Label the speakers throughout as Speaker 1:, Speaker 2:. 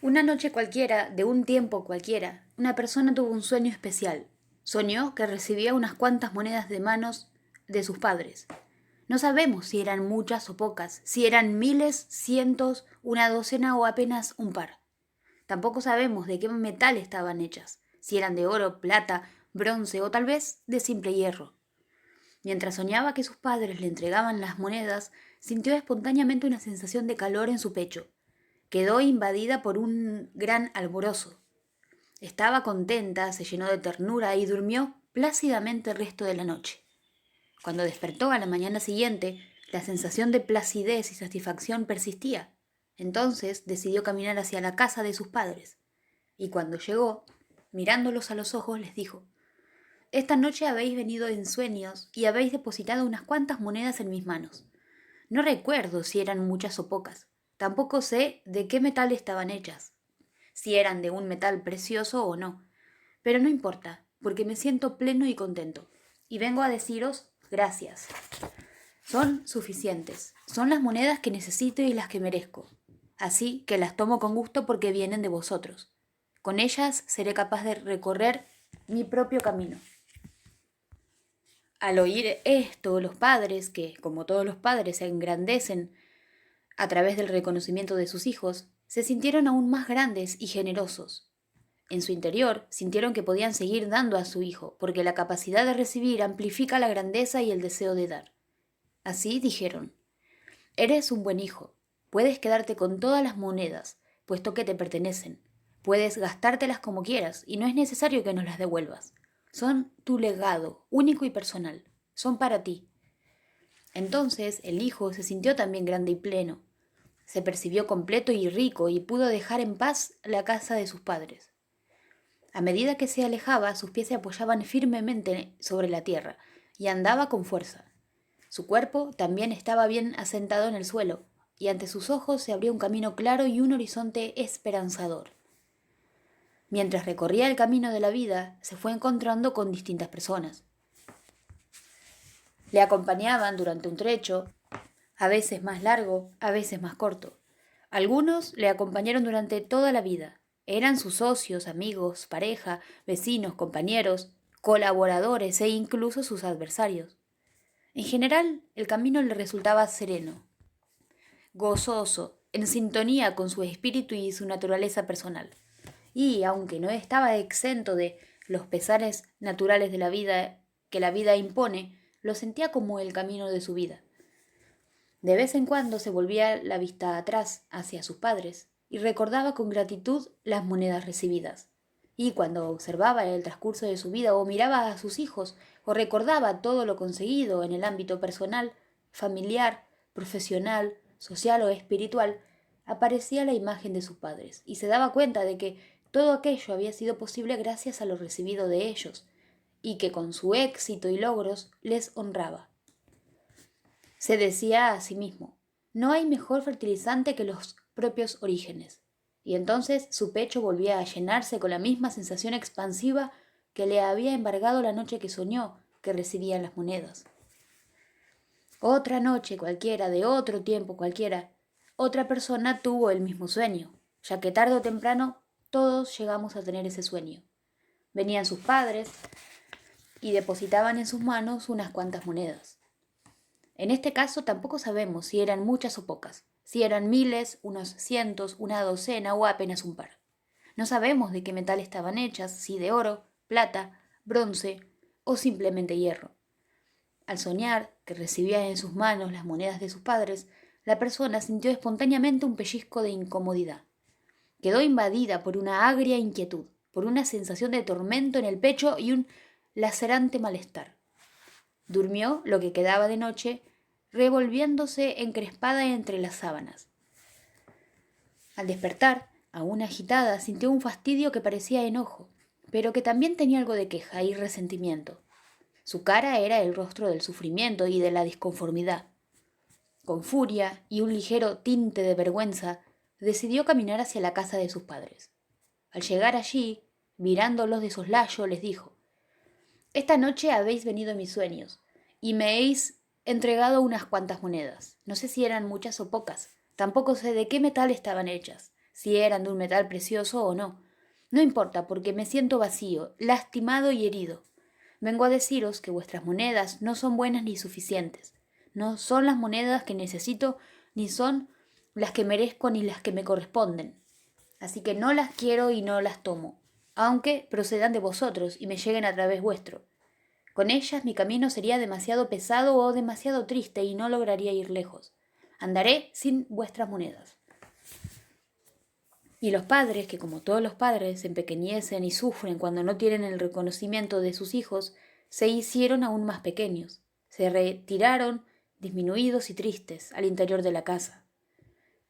Speaker 1: Una noche cualquiera, de un tiempo cualquiera, una persona tuvo un sueño especial. Soñó que recibía unas cuantas monedas de manos de sus padres. No sabemos si eran muchas o pocas, si eran miles, cientos, una docena o apenas un par. Tampoco sabemos de qué metal estaban hechas, si eran de oro, plata, bronce o tal vez de simple hierro. Mientras soñaba que sus padres le entregaban las monedas, sintió espontáneamente una sensación de calor en su pecho. Quedó invadida por un gran alborozo. Estaba contenta, se llenó de ternura y durmió plácidamente el resto de la noche. Cuando despertó a la mañana siguiente, la sensación de placidez y satisfacción persistía. Entonces decidió caminar hacia la casa de sus padres. Y cuando llegó, mirándolos a los ojos, les dijo: Esta noche habéis venido en sueños y habéis depositado unas cuantas monedas en mis manos. No recuerdo si eran muchas o pocas. Tampoco sé de qué metal estaban hechas, si eran de un metal precioso o no. Pero no importa, porque me siento pleno y contento. Y vengo a deciros gracias. Son suficientes. Son las monedas que necesito y las que merezco. Así que las tomo con gusto porque vienen de vosotros. Con ellas seré capaz de recorrer mi propio camino. Al oír esto, los padres, que como todos los padres se engrandecen a través del reconocimiento de sus hijos, se sintieron aún más grandes y generosos. En su interior sintieron que podían seguir dando a su hijo, porque la capacidad de recibir amplifica la grandeza y el deseo de dar. Así dijeron: Eres un buen hijo. Puedes quedarte con todas las monedas, puesto que te pertenecen. Puedes gastártelas como quieras, y no es necesario que nos las devuelvas. Son tu legado, único y personal. Son para ti. Entonces el hijo se sintió también grande y pleno. Se percibió completo y rico y pudo dejar en paz la casa de sus padres. A medida que se alejaba, sus pies se apoyaban firmemente sobre la tierra y andaba con fuerza. Su cuerpo también estaba bien asentado en el suelo, y ante sus ojos se abría un camino claro y un horizonte esperanzador. Mientras recorría el camino de la vida, se fue encontrando con distintas personas. Le acompañaban durante un trecho, a veces más largo, a veces más corto. Algunos le acompañaron durante toda la vida. Eran sus socios, amigos, pareja, vecinos, compañeros, colaboradores e incluso sus adversarios. En general, el camino le resultaba sereno, gozoso, en sintonía con su espíritu y su naturaleza personal. Y, aunque no estaba exento de los pesares naturales de la vida que la vida impone, lo sentía como el camino de su vida. De vez en cuando se volvía la vista atrás hacia sus padres y recordaba con gratitud las monedas recibidas. Y cuando observaba el transcurso de su vida o miraba a sus hijos o recordaba todo lo conseguido en el ámbito personal, familiar, profesional, social o espiritual, aparecía la imagen de sus padres y se daba cuenta de que todo aquello había sido posible gracias a lo recibido de ellos y que con su éxito y logros les honraba. Se decía a sí mismo: no hay mejor fertilizante que los propios orígenes. Y entonces su pecho volvía a llenarse con la misma sensación expansiva que le había embargado la noche que soñó que recibían las monedas. Otra noche cualquiera, de otro tiempo cualquiera, otra persona tuvo el mismo sueño, ya que tarde o temprano todos llegamos a tener ese sueño. Venían sus padres y depositaban en sus manos unas cuantas monedas. En este caso tampoco sabemos si eran muchas o pocas, si eran miles, unos cientos, una docena o apenas un par. No sabemos de qué metal estaban hechas, si de oro, plata, bronce o simplemente hierro. Al soñar que recibía en sus manos las monedas de sus padres, la persona sintió espontáneamente un pellizco de incomodidad. Quedó invadida por una agria inquietud, por una sensación de tormento en el pecho y un lacerante malestar. Durmió lo que quedaba de noche, revolviéndose encrespada entre las sábanas. Al despertar, aún agitada, sintió un fastidio que parecía enojo, pero que también tenía algo de queja y resentimiento. Su cara era el rostro del sufrimiento y de la disconformidad. Con furia y un ligero tinte de vergüenza, decidió caminar hacia la casa de sus padres. Al llegar allí, mirándolos de soslayo, les dijo: Esta noche habéis venido en mis sueños, y me habéis entregado unas cuantas monedas. No sé si eran muchas o pocas. Tampoco sé de qué metal estaban hechas. si eran de un metal precioso o no. No importa, porque me siento vacío, lastimado y herido. Vengo a deciros que vuestras monedas no son buenas ni suficientes. No son las monedas que necesito, ni son las que merezco ni las que me corresponden. Así que no las quiero y no las tomo, aunque procedan de vosotros y me lleguen a través vuestro. Con ellas mi camino sería demasiado pesado o demasiado triste y no lograría ir lejos. Andaré sin vuestras monedas. Y los padres, que como todos los padres se empequeñecen y sufren cuando no tienen el reconocimiento de sus hijos, se hicieron aún más pequeños. Se retiraron, disminuidos y tristes, al interior de la casa.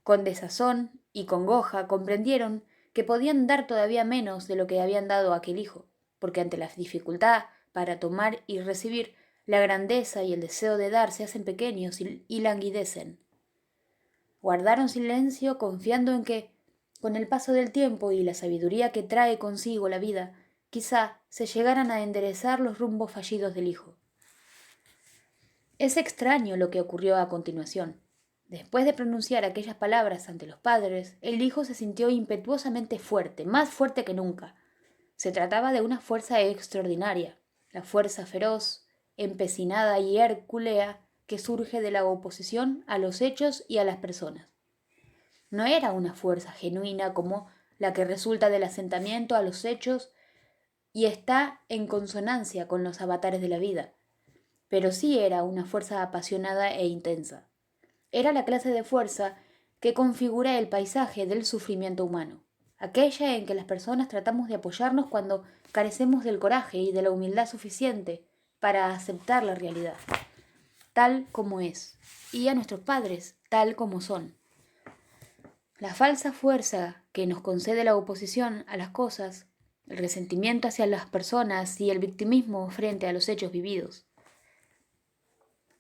Speaker 1: Con desazón y congoja comprendieron que podían dar todavía menos de lo que habían dado a aquel hijo, porque ante la dificultad para tomar y recibir, la grandeza y el deseo de dar se hacen pequeños y languidecen. Guardaron silencio confiando en que, con el paso del tiempo y la sabiduría que trae consigo la vida, quizá se llegaran a enderezar los rumbos fallidos del hijo. Es extraño lo que ocurrió a continuación. Después de pronunciar aquellas palabras ante los padres, el hijo se sintió impetuosamente fuerte, más fuerte que nunca. Se trataba de una fuerza extraordinaria, la fuerza feroz, empecinada y hercúlea que surge de la oposición a los hechos y a las personas. No era una fuerza genuina como la que resulta del asentamiento a los hechos y está en consonancia con los avatares de la vida, pero sí era una fuerza apasionada e intensa. Era la clase de fuerza que configura el paisaje del sufrimiento humano, aquella en que las personas tratamos de apoyarnos cuando carecemos del coraje y de la humildad suficiente para aceptar la realidad, tal como es, y a nuestros padres tal como son. La falsa fuerza que nos concede la oposición a las cosas, el resentimiento hacia las personas y el victimismo frente a los hechos vividos.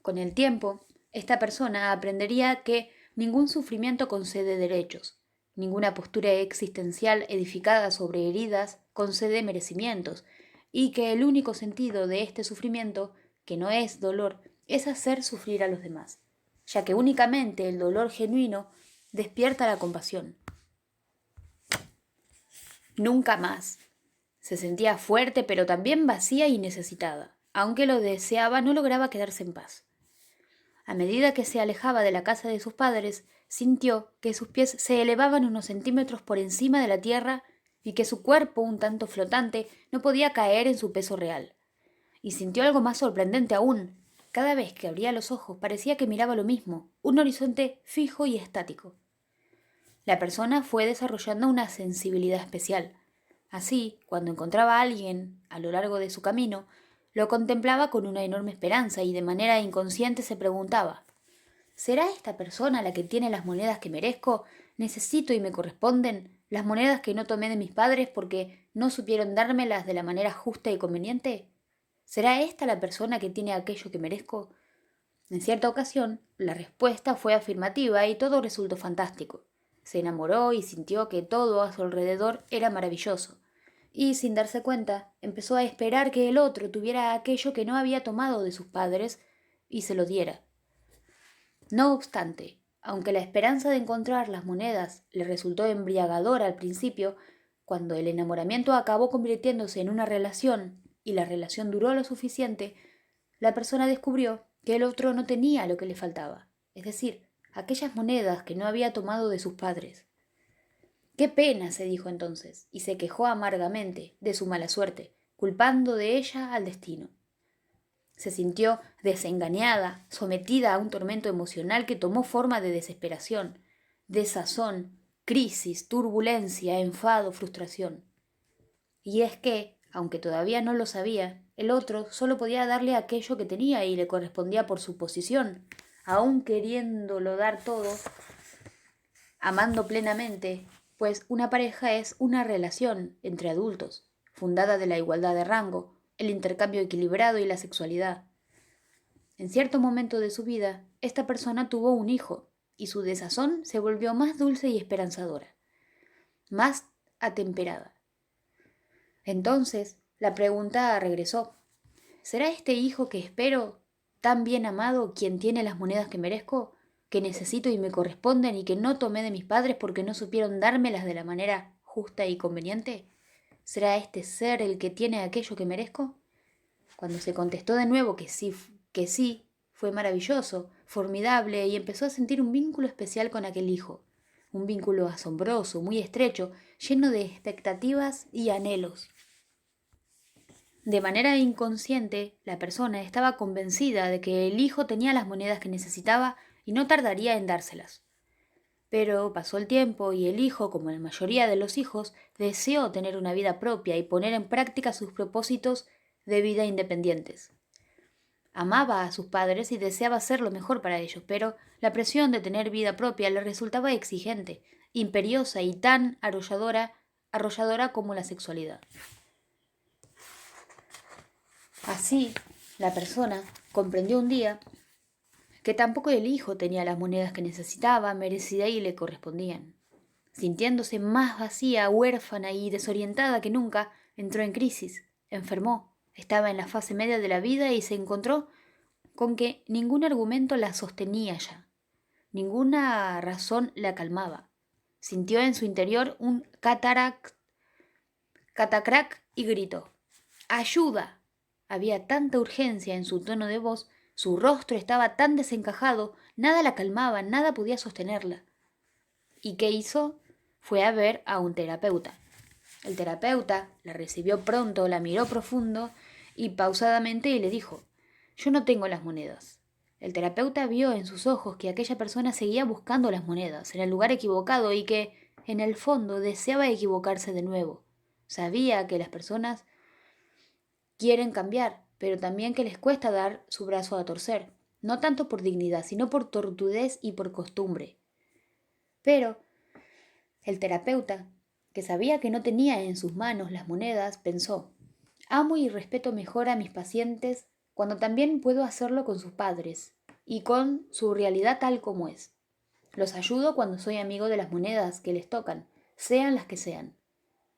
Speaker 1: Con el tiempo, esta persona aprendería que ningún sufrimiento concede derechos, ninguna postura existencial edificada sobre heridas concede merecimientos, y que el único sentido de este sufrimiento, que no es dolor, es hacer sufrir a los demás, ya que únicamente el dolor genuino despierta la compasión. Nunca más. Se sentía fuerte, pero también vacía y necesitada. Aunque lo deseaba, no lograba quedarse en paz. A medida que se alejaba de la casa de sus padres, sintió que sus pies se elevaban unos centímetros por encima de la tierra y que su cuerpo, un tanto flotante, no podía caer en su peso real. Y sintió algo más sorprendente aún. Cada vez que abría los ojos parecía que miraba lo mismo, un horizonte fijo y estático. La persona fue desarrollando una sensibilidad especial. Así, cuando encontraba a alguien a lo largo de su camino, lo contemplaba con una enorme esperanza y de manera inconsciente se preguntaba: ¿será esta persona la que tiene las monedas que merezco, necesito y me corresponden, las monedas que no tomé de mis padres porque no supieron dármelas de la manera justa y conveniente? ¿Será esta la persona que tiene aquello que merezco? En cierta ocasión, la respuesta fue afirmativa y todo resultó fantástico. Se enamoró y sintió que todo a su alrededor era maravilloso. Y, sin darse cuenta, empezó a esperar que el otro tuviera aquello que no había tomado de sus padres y se lo diera. No obstante, aunque la esperanza de encontrar las monedas le resultó embriagadora al principio, cuando el enamoramiento acabó convirtiéndose en una relación y la relación duró lo suficiente, la persona descubrió que el otro no tenía lo que le faltaba, es decir, aquellas monedas que no había tomado de sus padres. ¡Qué pena!, se dijo entonces, y se quejó amargamente de su mala suerte, culpando de ella al destino. Se sintió desengañada, sometida a un tormento emocional que tomó forma de desesperación, desazón, crisis, turbulencia, enfado, frustración. Y es que, aunque todavía no lo sabía, el otro solo podía darle aquello que tenía y le correspondía por su posición, aun queriéndolo dar todo, amando plenamente, pues una pareja es una relación entre adultos, fundada de la igualdad de rango, el intercambio equilibrado y la sexualidad. En cierto momento de su vida, esta persona tuvo un hijo, y su desazón se volvió más dulce y esperanzadora, más atemperada. Entonces, la pregunta regresó: ¿será este hijo que espero, tan bien amado, quien tiene las monedas que merezco? que necesito y me corresponden y que no tomé de mis padres porque no supieron dármelas de la manera justa y conveniente? ¿Será este ser el que tiene aquello que merezco? Cuando se contestó de nuevo que sí, fue maravilloso, formidable, y empezó a sentir un vínculo especial con aquel hijo, un vínculo asombroso, muy estrecho, lleno de expectativas y anhelos. De manera inconsciente, la persona estaba convencida de que el hijo tenía las monedas que necesitaba y no tardaría en dárselas. Pero pasó el tiempo y el hijo, como la mayoría de los hijos, deseó tener una vida propia y poner en práctica sus propósitos de vida independientes. Amaba a sus padres y deseaba hacer lo mejor para ellos, pero la presión de tener vida propia le resultaba exigente, imperiosa y tan arrolladora como la sexualidad. Así, la persona comprendió un día que tampoco el hijo tenía las monedas que necesitaba, merecía y le correspondían. Sintiéndose más vacía, huérfana y desorientada que nunca, entró en crisis, enfermó, estaba en la fase media de la vida y se encontró con que ningún argumento la sostenía ya, ninguna razón la calmaba. Sintió en su interior un catacrac y gritó: ¡Ayuda! Había tanta urgencia en su tono de voz, su rostro estaba tan desencajado, nada la calmaba, nada podía sostenerla. ¿Y qué hizo? Fue a ver a un terapeuta. El terapeuta la recibió pronto, la miró profundo y pausadamente y le dijo: yo no tengo las monedas. El terapeuta vio en sus ojos que aquella persona seguía buscando las monedas en el lugar equivocado y que, en el fondo, deseaba equivocarse de nuevo. Sabía que las personas quieren cambiar, pero también que les cuesta dar su brazo a torcer, no tanto por dignidad, sino por tortudez y por costumbre. Pero el terapeuta, que sabía que no tenía en sus manos las monedas, pensó: amo y respeto mejor a mis pacientes cuando también puedo hacerlo con sus padres y con su realidad tal como es. Los ayudo cuando soy amigo de las monedas que les tocan, sean las que sean.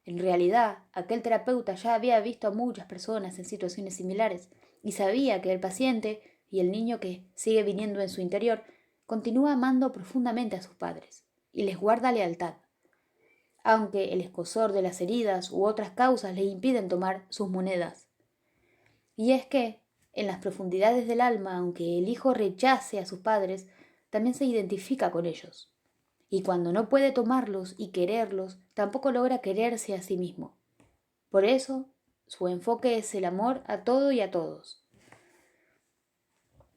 Speaker 1: En realidad, aquel terapeuta ya había visto a muchas personas en situaciones similares y sabía que el paciente y el niño que sigue viniendo en su interior continúa amando profundamente a sus padres y les guarda lealtad, aunque el escozor de las heridas u otras causas le impiden tomar sus monedas. Y es que, en las profundidades del alma, aunque el hijo rechace a sus padres, también se identifica con ellos. Y cuando no puede tomarlos y quererlos, tampoco logra quererse a sí mismo. Por eso, su enfoque es el amor a todo y a todos.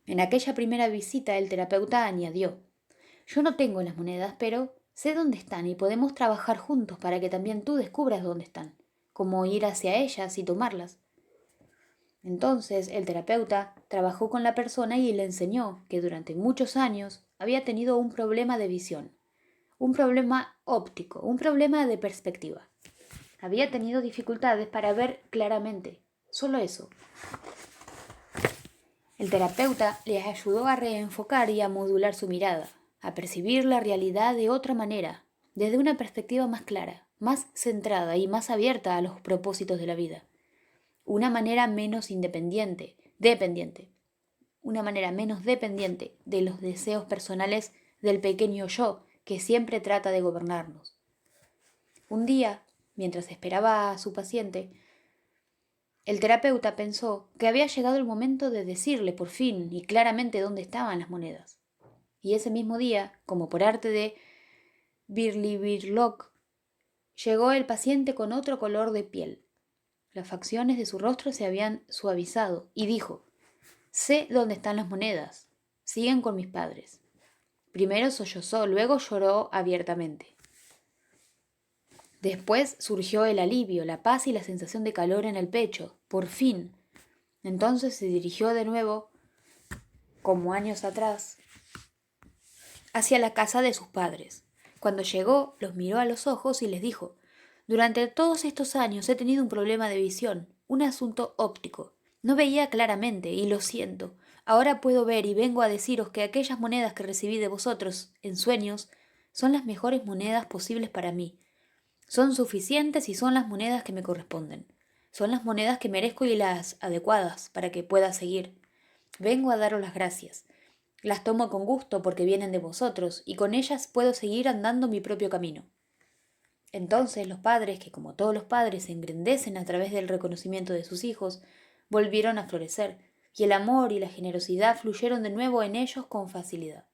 Speaker 1: En aquella primera visita, el terapeuta añadió: yo no tengo las monedas, pero sé dónde están y podemos trabajar juntos para que también tú descubras dónde están, cómo ir hacia ellas y tomarlas. Entonces el terapeuta trabajó con la persona y le enseñó que durante muchos años había tenido un problema de visión, un problema óptico, un problema de perspectiva. Había tenido dificultades para ver claramente, solo eso. El terapeuta les ayudó a reenfocar y a modular su mirada, a percibir la realidad de otra manera, desde una perspectiva más clara, más centrada y más abierta a los propósitos de la vida. Una manera menos dependiente, una manera menos dependiente de los deseos personales del pequeño yo que siempre trata de gobernarnos. Un día, mientras esperaba a su paciente, el terapeuta pensó que había llegado el momento de decirle por fin y claramente dónde estaban las monedas. Y ese mismo día, como por arte de Birlibirlock, llegó el paciente con otro color de piel. Las facciones de su rostro se habían suavizado y dijo: sé dónde están las monedas. Siguen con mis padres. Primero sollozó, luego lloró abiertamente. Después surgió el alivio, la paz y la sensación de calor en el pecho. Por fin. Entonces se dirigió de nuevo, como años atrás, hacia la casa de sus padres. Cuando llegó, los miró a los ojos y les dijo: durante todos estos años he tenido un problema de visión, un asunto óptico. No veía claramente, y lo siento. Ahora puedo ver y vengo a deciros que aquellas monedas que recibí de vosotros, en sueños, son las mejores monedas posibles para mí. Son suficientes y son las monedas que me corresponden. Son las monedas que merezco y las adecuadas para que pueda seguir. Vengo a daros las gracias. Las tomo con gusto porque vienen de vosotros, y con ellas puedo seguir andando mi propio camino. Entonces los padres, que como todos los padres se engrandecen a través del reconocimiento de sus hijos, volvieron a florecer, y el amor y la generosidad fluyeron de nuevo en ellos con facilidad.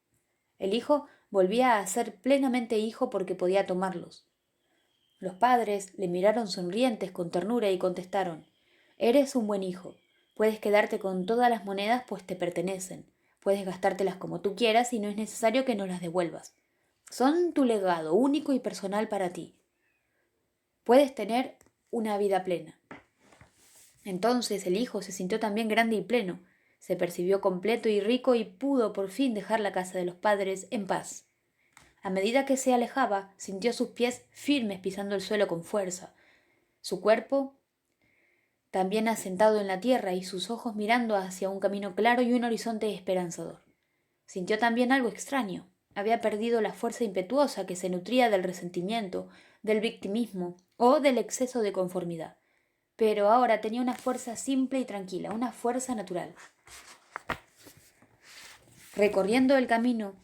Speaker 1: El hijo volvía a ser plenamente hijo porque podía tomarlos. Los padres le miraron sonrientes con ternura y contestaron: «Eres un buen hijo. Puedes quedarte con todas las monedas, pues te pertenecen. Puedes gastártelas como tú quieras y no es necesario que nos las devuelvas. Son tu legado único y personal para ti. Puedes tener una vida plena». Entonces el hijo se sintió también grande y pleno, se percibió completo y rico y pudo por fin dejar la casa de los padres en paz. A medida que se alejaba, sintió sus pies firmes pisando el suelo con fuerza, su cuerpo también asentado en la tierra y sus ojos mirando hacia un camino claro y un horizonte esperanzador. Sintió también algo extraño. Había perdido la fuerza impetuosa que se nutría del resentimiento, del victimismo o del exceso de conformidad. Pero ahora tenía una fuerza simple y tranquila, una fuerza natural. Recorriendo el camino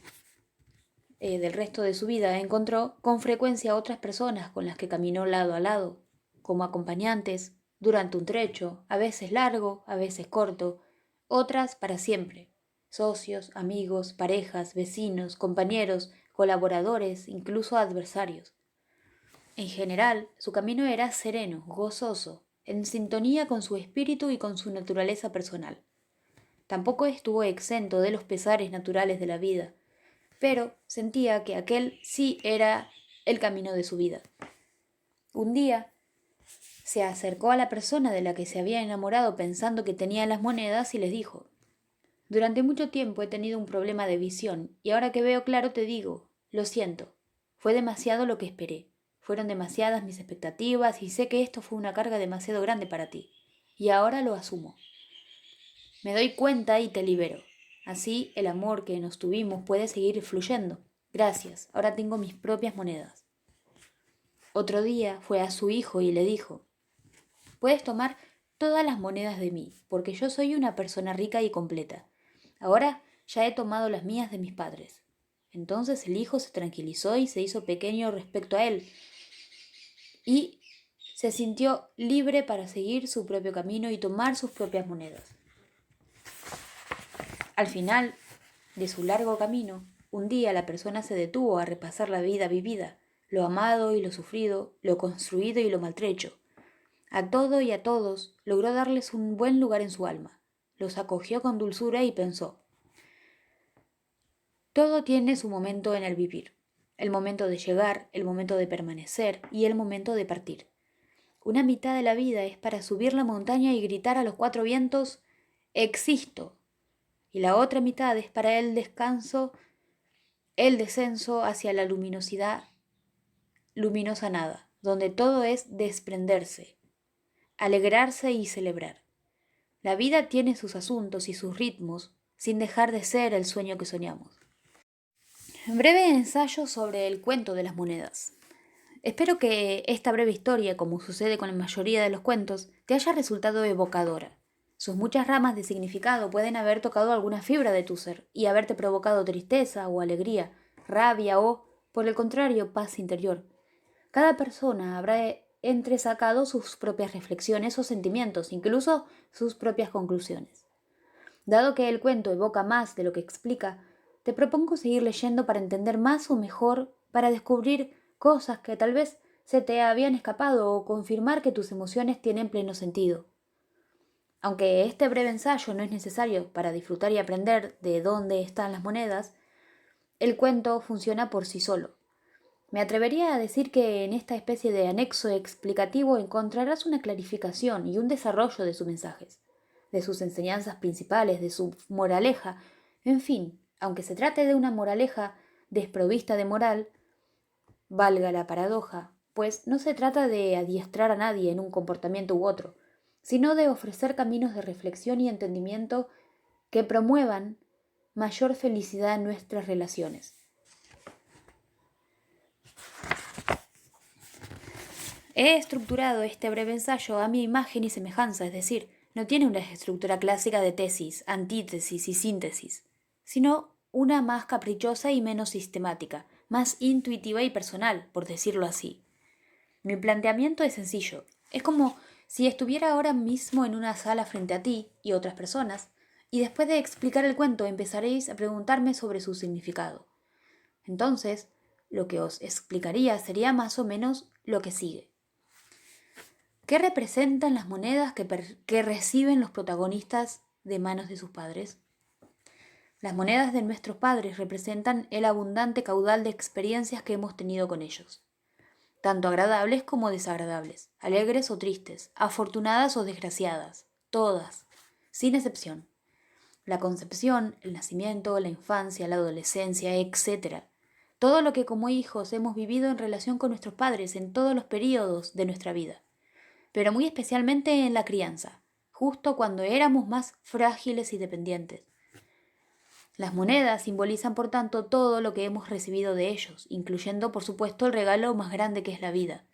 Speaker 1: del resto de su vida, encontró con frecuencia otras personas con las que caminó lado a lado, como acompañantes, durante un trecho, a veces largo, a veces corto, otras para siempre, socios, amigos, parejas, vecinos, compañeros, colaboradores, incluso adversarios. En general, su camino era sereno, gozoso, en sintonía con su espíritu y con su naturaleza personal. Tampoco estuvo exento de los pesares naturales de la vida, pero sentía que aquel sí era el camino de su vida. Un día se acercó a la persona de la que se había enamorado pensando que tenía las monedas y les dijo: «Durante mucho tiempo he tenido un problema de visión y ahora que veo claro te digo, lo siento, fue demasiado lo que esperé, fueron demasiadas mis expectativas y sé que esto fue una carga demasiado grande para ti, y ahora lo asumo. Me doy cuenta y te libero. Así el amor que nos tuvimos puede seguir fluyendo. Gracias, ahora tengo mis propias monedas». Otro día fue a su hijo y le dijo: «Puedes tomar todas las monedas de mí, porque yo soy una persona rica y completa. Ahora ya he tomado las mías de mis padres». Entonces el hijo se tranquilizó y se hizo pequeño respecto a él, y se sintió libre para seguir su propio camino y tomar sus propias monedas. Al final de su largo camino, un día la persona se detuvo a repasar la vida vivida, lo amado y lo sufrido, lo construido y lo maltrecho. A todo y a todos logró darles un buen lugar en su alma. Los acogió con dulzura y pensó: todo tiene su momento en el vivir, el momento de llegar, el momento de permanecer y el momento de partir. Una mitad de la vida es para subir la montaña y gritar a los cuatro vientos: «Existo», y la otra mitad es para el descanso, el descenso hacia la luminosa nada, donde todo es desprenderse, alegrarse y celebrar. La vida tiene sus asuntos y sus ritmos, sin dejar de ser el sueño que soñamos. Breve ensayo sobre el cuento de las monedas. Espero que esta breve historia, como sucede con la mayoría de los cuentos, te haya resultado evocadora. Sus muchas ramas de significado pueden haber tocado alguna fibra de tu ser y haberte provocado tristeza o alegría, rabia o, por el contrario, paz interior. Cada persona habrá entresacado sus propias reflexiones o sentimientos, incluso sus propias conclusiones. Dado que el cuento evoca más de lo que explica, te propongo seguir leyendo para entender más o mejor, para descubrir cosas que tal vez se te habían escapado o confirmar que tus emociones tienen pleno sentido. Aunque este breve ensayo no es necesario para disfrutar y aprender de dónde están las monedas, el cuento funciona por sí solo. Me atrevería a decir que en esta especie de anexo explicativo encontrarás una clarificación y un desarrollo de sus mensajes, de sus enseñanzas principales, de su moraleja. En fin, aunque se trate de una moraleja desprovista de moral, valga la paradoja, pues no se trata de adiestrar a nadie en un comportamiento u otro, sino de ofrecer caminos de reflexión y entendimiento que promuevan mayor felicidad en nuestras relaciones. He estructurado este breve ensayo a mi imagen y semejanza, es decir, no tiene una estructura clásica de tesis, antítesis y síntesis. sino una más caprichosa y menos sistemática, más intuitiva y personal, por decirlo así. Mi planteamiento es sencillo. Es como si estuviera ahora mismo en una sala frente a ti y otras personas, y después de explicar el cuento empezaréis a preguntarme sobre su significado. Entonces, lo que os explicaría sería más o menos lo que sigue. ¿Qué representan las monedas que reciben los protagonistas de manos de sus padres? Las monedas de nuestros padres representan el abundante caudal de experiencias que hemos tenido con ellos, tanto agradables como desagradables, alegres o tristes, afortunadas o desgraciadas, todas, sin excepción. La concepción, el nacimiento, la infancia, la adolescencia, etc. Todo lo que como hijos hemos vivido en relación con nuestros padres en todos los períodos de nuestra vida, pero muy especialmente en la crianza, justo cuando éramos más frágiles y dependientes. Las monedas simbolizan, por tanto, todo lo que hemos recibido de ellos, incluyendo, por supuesto, el regalo más grande que es la vida.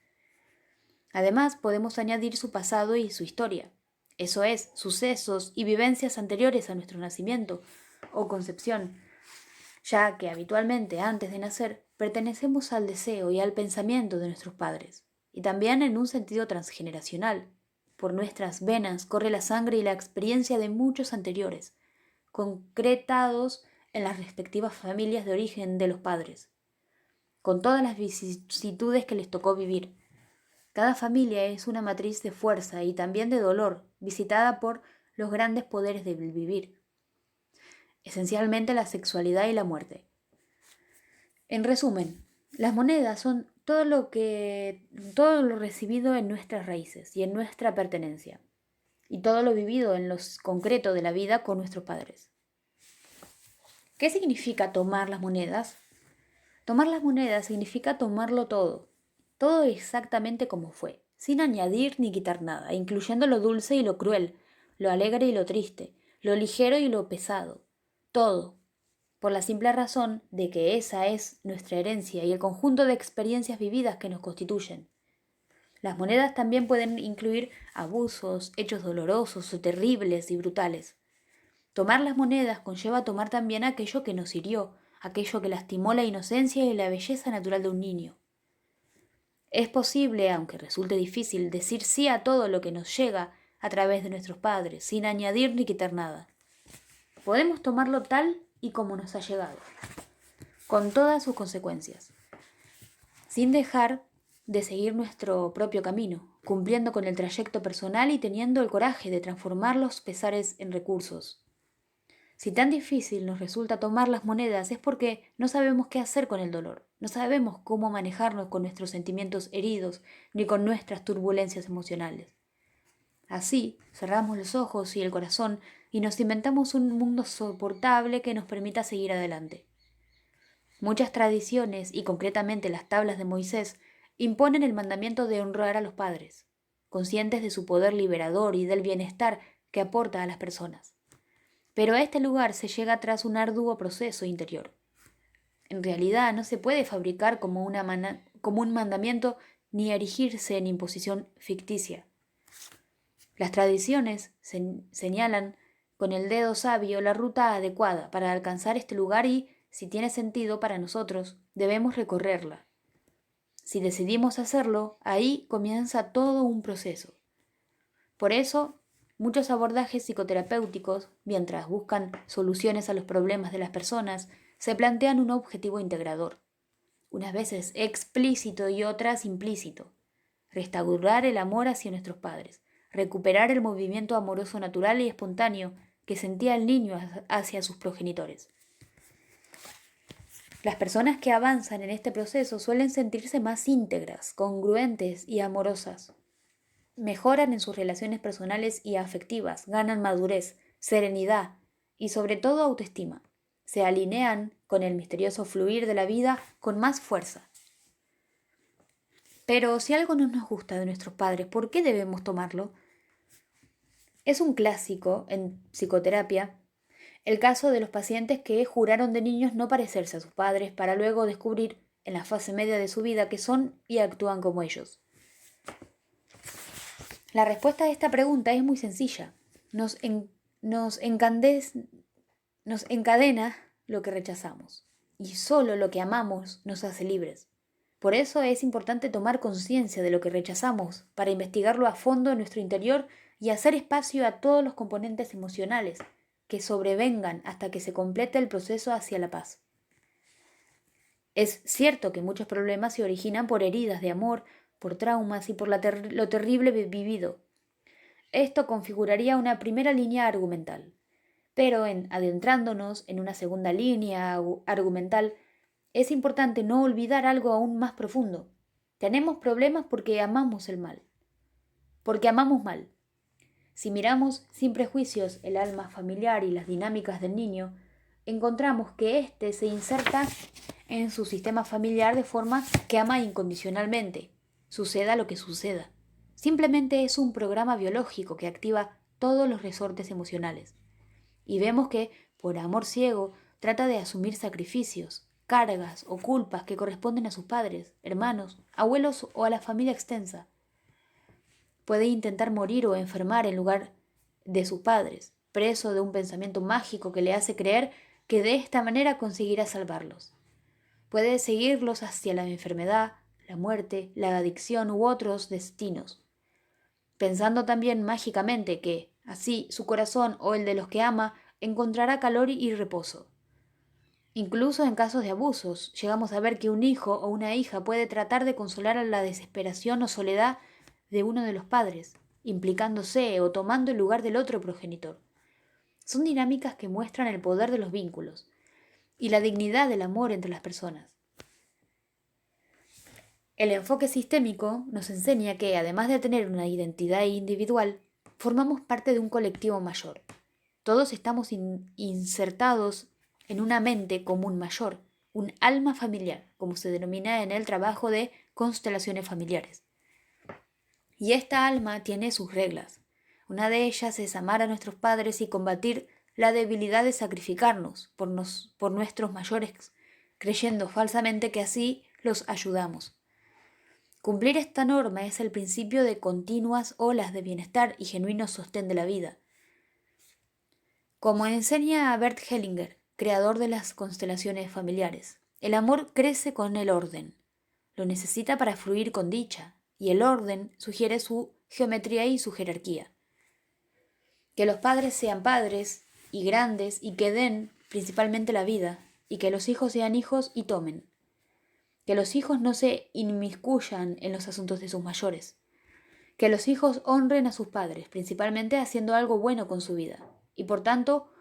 Speaker 1: Además, podemos añadir su pasado y su historia, eso es, sucesos y vivencias anteriores a nuestro nacimiento o concepción, ya que habitualmente, antes de nacer, pertenecemos al deseo y al pensamiento de nuestros padres, y también en un sentido transgeneracional. Por nuestras venas corre la sangre y la experiencia de muchos anteriores, concretados en las respectivas familias de origen de los padres, con todas las vicisitudes que les tocó vivir. Cada familia es una matriz de fuerza y también de dolor, visitada por los grandes poderes del vivir, esencialmente la sexualidad y la muerte. En resumen, las monedas son todo lo recibido en nuestras raíces y en nuestra pertenencia, y todo lo vivido en lo concreto de la vida con nuestros padres. ¿Qué significa tomar las monedas? Tomar las monedas significa tomarlo todo exactamente como fue, sin añadir ni quitar nada, incluyendo lo dulce y lo cruel, lo alegre y lo triste, lo ligero y lo pesado, todo, por la simple razón de que esa es nuestra herencia y el conjunto de experiencias vividas que nos constituyen. Las monedas también pueden incluir abusos, hechos dolorosos o terribles y brutales. Tomar las monedas conlleva tomar también aquello que nos hirió, aquello que lastimó la inocencia y la belleza natural de un niño. Es posible, aunque resulte difícil, decir sí a todo lo que nos llega a través de nuestros padres, sin añadir ni quitar nada. Podemos tomarlo tal y como nos ha llegado, con todas sus consecuencias, sin dejar de seguir nuestro propio camino, cumpliendo con el trayecto personal y teniendo el coraje de transformar los pesares en recursos. Si tan difícil nos resulta tomar las monedas es porque no sabemos qué hacer con el dolor, no sabemos cómo manejarnos con nuestros sentimientos heridos ni con nuestras turbulencias emocionales. Así, cerramos los ojos y el corazón y nos inventamos un mundo soportable que nos permita seguir adelante. Muchas tradiciones, y concretamente las tablas de Moisés, imponen el mandamiento de honrar a los padres, conscientes de su poder liberador y del bienestar que aporta a las personas. Pero a este lugar se llega tras un arduo proceso interior. En realidad no se puede fabricar como un mandamiento ni erigirse en imposición ficticia. Las tradiciones señalan con el dedo sabio la ruta adecuada para alcanzar este lugar y, si tiene sentido para nosotros, debemos recorrerla. Si decidimos hacerlo, ahí comienza todo un proceso. Por eso, muchos abordajes psicoterapéuticos, mientras buscan soluciones a los problemas de las personas, se plantean un objetivo integrador, unas veces explícito y otras implícito: restaurar el amor hacia nuestros padres, recuperar el movimiento amoroso natural y espontáneo que sentía el niño hacia sus progenitores. Las personas que avanzan en este proceso suelen sentirse más íntegras, congruentes y amorosas. Mejoran en sus relaciones personales y afectivas, ganan madurez, serenidad y sobre todo autoestima. Se alinean con el misterioso fluir de la vida con más fuerza. Pero si algo no nos gusta de nuestros padres, ¿por qué debemos tomarlo? Es un clásico en psicoterapia el caso de los pacientes que juraron de niños no parecerse a sus padres para luego descubrir en la fase media de su vida que son y actúan como ellos. La respuesta a esta pregunta es muy sencilla. Nos encadena lo que rechazamos, y solo lo que amamos nos hace libres. Por eso es importante tomar conciencia de lo que rechazamos para investigarlo a fondo en nuestro interior y hacer espacio a todos los componentes emocionales que sobrevengan hasta que se complete el proceso hacia la paz. Es cierto que muchos problemas se originan por heridas de amor, por traumas y por lo terrible vivido. Esto configuraría una primera línea argumental. Pero adentrándonos en una segunda línea argumental, es importante no olvidar algo aún más profundo. Tenemos problemas porque amamos el mal, porque amamos mal. Si miramos sin prejuicios el alma familiar y las dinámicas del niño, encontramos que éste se inserta en su sistema familiar de forma que ama incondicionalmente, suceda lo que suceda. Simplemente es un programa biológico que activa todos los resortes emocionales. Y vemos que, por amor ciego, trata de asumir sacrificios, cargas o culpas que corresponden a sus padres, hermanos, abuelos o a la familia extensa. Puede intentar morir o enfermar en lugar de sus padres, preso de un pensamiento mágico que le hace creer que de esta manera conseguirá salvarlos. Puede seguirlos hacia la enfermedad, la muerte, la adicción u otros destinos, pensando también mágicamente que, así, su corazón o el de los que ama encontrará calor y reposo. Incluso en casos de abusos, llegamos a ver que un hijo o una hija puede tratar de consolar a la desesperación o soledad de uno de los padres, implicándose o tomando el lugar del otro progenitor. Son dinámicas que muestran el poder de los vínculos y la dignidad del amor entre las personas. El enfoque sistémico nos enseña que, además de tener una identidad individual, formamos parte de un colectivo mayor. Todos estamos insertados en una mente común mayor, un alma familiar, como se denomina en el trabajo de constelaciones familiares. Y esta alma tiene sus reglas. Una de ellas es amar a nuestros padres y combatir la debilidad de sacrificarnos por nuestros mayores, creyendo falsamente que así los ayudamos. Cumplir esta norma es el principio de continuas olas de bienestar y genuino sostén de la vida. Como enseña Bert Hellinger, creador de las constelaciones familiares, el amor crece con el orden. Lo necesita para fluir con dicha, y el orden sugiere su geometría y su jerarquía. Que los padres sean padres y grandes y que den principalmente la vida, y que los hijos sean hijos y tomen. Que los hijos no se inmiscuyan en los asuntos de sus mayores. Que los hijos honren a sus padres, principalmente haciendo algo bueno con su vida, y por tanto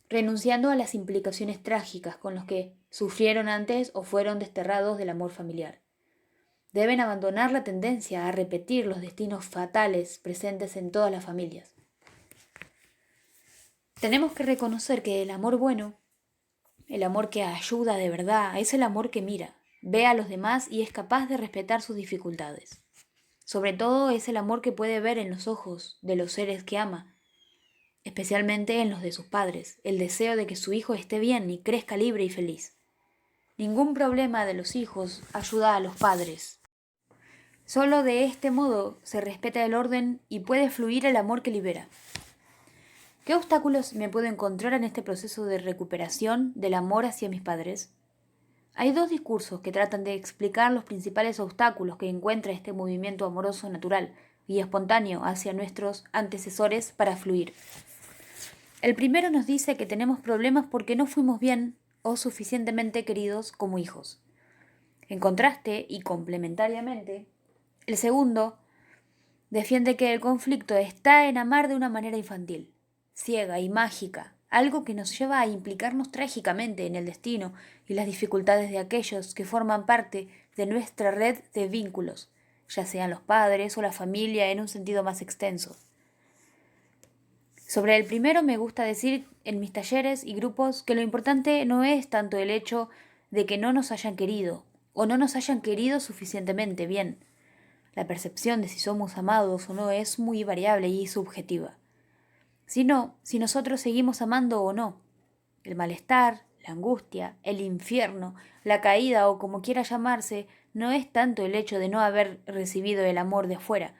Speaker 1: renunciando a las implicaciones trágicas con los que sufrieron antes o fueron desterrados del amor familiar. Deben abandonar la tendencia a repetir los destinos fatales presentes en todas las familias. Tenemos que reconocer que el amor bueno, el amor que ayuda de verdad, es el amor que mira, ve a los demás y es capaz de respetar sus dificultades. Sobre todo es el amor que puede ver en los ojos de los seres que ama, especialmente en los de sus padres, el deseo de que su hijo esté bien y crezca libre y feliz. Ningún problema de los hijos ayuda a los padres. Solo de este modo se respeta el orden y puede fluir el amor que libera. ¿Qué obstáculos me puedo encontrar en este proceso de recuperación del amor hacia mis padres? Hay dos discursos que tratan de explicar los principales obstáculos que encuentra este movimiento amoroso natural y espontáneo hacia nuestros antecesores para fluir. El primero nos dice que tenemos problemas porque no fuimos bien o suficientemente queridos como hijos. En contraste y complementariamente, el segundo defiende que el conflicto está en amar de una manera infantil, ciega y mágica, algo que nos lleva a implicarnos trágicamente en el destino y las dificultades de aquellos que forman parte de nuestra red de vínculos, ya sean los padres o la familia en un sentido más extenso. Sobre el primero me gusta decir en mis talleres y grupos que lo importante no es tanto el hecho de que no nos hayan querido o no nos hayan querido suficientemente bien. La percepción de si somos amados o no es muy variable y subjetiva. Sino si nosotros seguimos amando o no. El malestar, la angustia, el infierno, la caída o como quiera llamarse, no es tanto el hecho de no haber recibido el amor de afuera,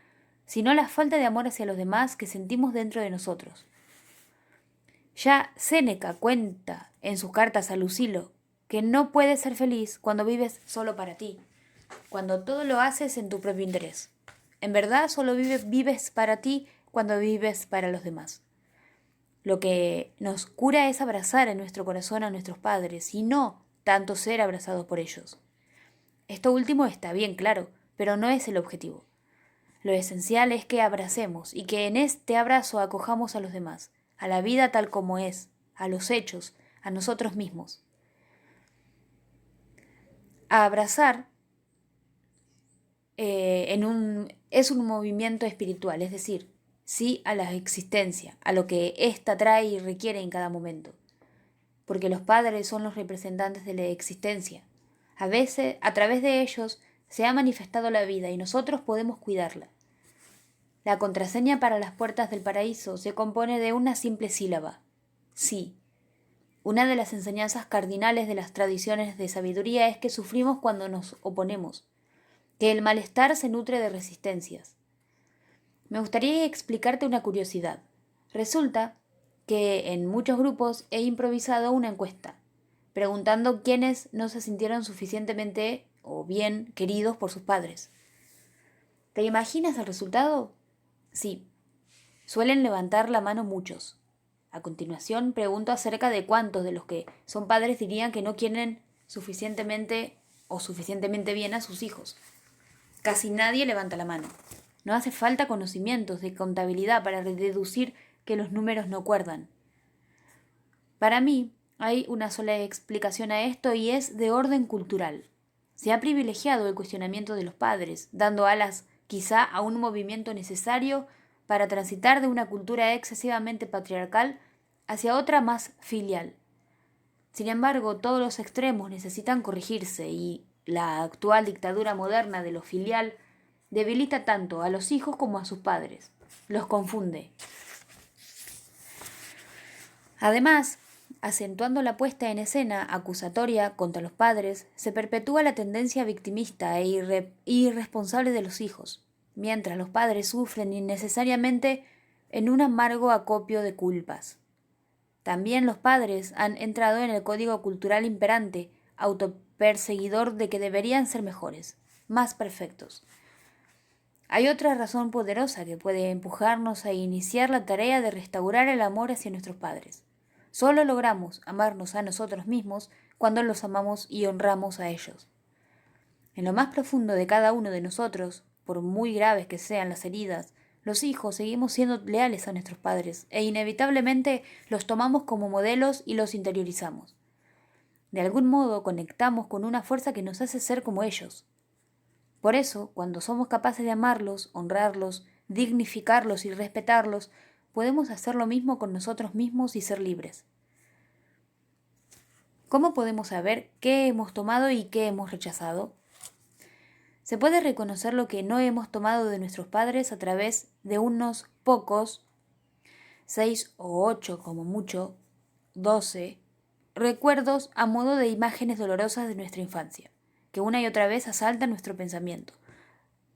Speaker 1: sino la falta de amor hacia los demás que sentimos dentro de nosotros. Ya Séneca cuenta en sus cartas a Lucilo que no puedes ser feliz cuando vives solo para ti, cuando todo lo haces en tu propio interés. En verdad solo vives para ti cuando vives para los demás. Lo que nos cura es abrazar en nuestro corazón a nuestros padres y no tanto ser abrazados por ellos. Esto último está bien claro, pero no es el objetivo. Lo esencial es que abracemos y que en este abrazo acojamos a los demás, a la vida tal como es, a los hechos, a nosotros mismos. A abrazar es un movimiento espiritual, es decir, sí a la existencia, a lo que ésta trae y requiere en cada momento. Porque los padres son los representantes de la existencia. A veces, a través de ellos, se ha manifestado la vida y nosotros podemos cuidarla. La contraseña para las puertas del paraíso se compone de una simple sílaba: sí. Una de las enseñanzas cardinales de las tradiciones de sabiduría es que sufrimos cuando nos oponemos, que el malestar se nutre de resistencias. Me gustaría explicarte una curiosidad. Resulta que en muchos grupos he improvisado una encuesta, preguntando quiénes no se sintieron suficientemente o bien queridos por sus padres. ¿Te imaginas el resultado? Sí, suelen levantar la mano muchos. A continuación pregunto acerca de cuántos de los que son padres dirían que no quieren suficientemente o suficientemente bien a sus hijos. Casi nadie levanta la mano. No hace falta conocimientos de contabilidad para deducir que los números no cuerdan. Para mí, hay una sola explicación a esto y es de orden cultural. Se ha privilegiado el cuestionamiento de los padres, dando alas quizá a un movimiento necesario para transitar de una cultura excesivamente patriarcal hacia otra más filial. Sin embargo, todos los extremos necesitan corregirse y la actual dictadura moderna de lo filial debilita tanto a los hijos como a sus padres. Los confunde. Además, acentuando la puesta en escena acusatoria contra los padres, se perpetúa la tendencia victimista e irresponsable de los hijos, mientras los padres sufren innecesariamente en un amargo acopio de culpas. También los padres han entrado en el código cultural imperante, autoperseguidor de que deberían ser mejores, más perfectos. Hay otra razón poderosa que puede empujarnos a iniciar la tarea de restaurar el amor hacia nuestros padres. Solo logramos amarnos a nosotros mismos cuando los amamos y honramos a ellos. En lo más profundo de cada uno de nosotros, por muy graves que sean las heridas, los hijos seguimos siendo leales a nuestros padres e inevitablemente los tomamos como modelos y los interiorizamos. De algún modo conectamos con una fuerza que nos hace ser como ellos. Por eso, cuando somos capaces de amarlos, honrarlos, dignificarlos y respetarlos, podemos hacer lo mismo con nosotros mismos y ser libres. ¿Cómo podemos saber qué hemos tomado y qué hemos rechazado? Se puede reconocer lo que no hemos tomado de nuestros padres a través de unos pocos, 6 o 8 como mucho, 12, recuerdos a modo de imágenes dolorosas de nuestra infancia, que una y otra vez asaltan nuestro pensamiento,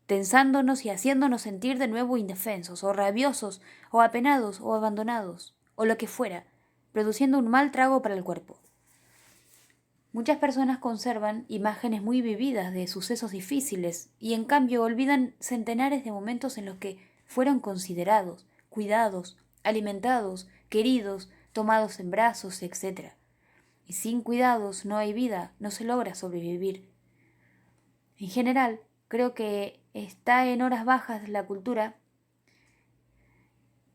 Speaker 1: tensándonos y haciéndonos sentir de nuevo indefensos, o rabiosos, o apenados, o abandonados, o lo que fuera, produciendo un mal trago para el cuerpo. Muchas personas conservan imágenes muy vividas de sucesos difíciles y en cambio olvidan centenares de momentos en los que fueron considerados, cuidados, alimentados, queridos, tomados en brazos, etc. Y sin cuidados no hay vida, no se logra sobrevivir. En general, creo que está en horas bajas la cultura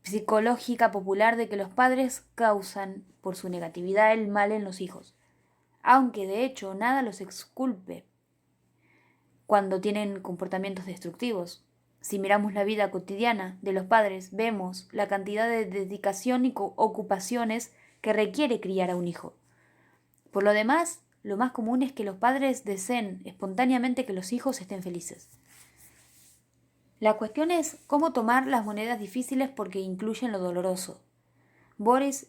Speaker 1: psicológica popular de que los padres causan, por su negatividad, el mal en los hijos, aunque de hecho nada los exculpe cuando tienen comportamientos destructivos. Si miramos la vida cotidiana de los padres, vemos la cantidad de dedicación y ocupaciones que requiere criar a un hijo. Por lo demás, lo más común es que los padres deseen espontáneamente que los hijos estén felices. La cuestión es cómo tomar las monedas difíciles porque incluyen lo doloroso. Boris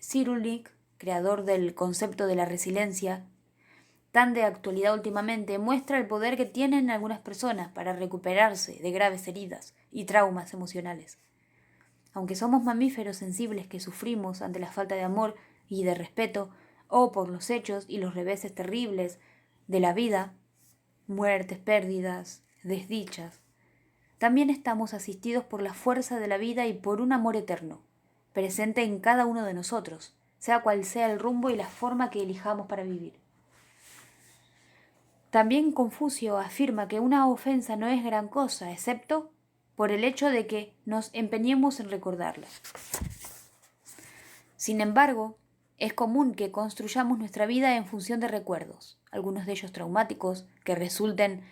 Speaker 1: Cyrulnik, creador del concepto de la resiliencia, tan de actualidad últimamente, muestra el poder que tienen algunas personas para recuperarse de graves heridas y traumas emocionales. Aunque somos mamíferos sensibles que sufrimos ante la falta de amor y de respeto, o por los hechos y los reveses terribles de la vida, muertes, pérdidas, desdichas, también estamos asistidos por la fuerza de la vida y por un amor eterno, presente en cada uno de nosotros, sea cual sea el rumbo y la forma que elijamos para vivir. También Confucio afirma que una ofensa no es gran cosa, excepto por el hecho de que nos empeñemos en recordarla. Sin embargo, es común que construyamos nuestra vida en función de recuerdos, algunos de ellos traumáticos, que resultan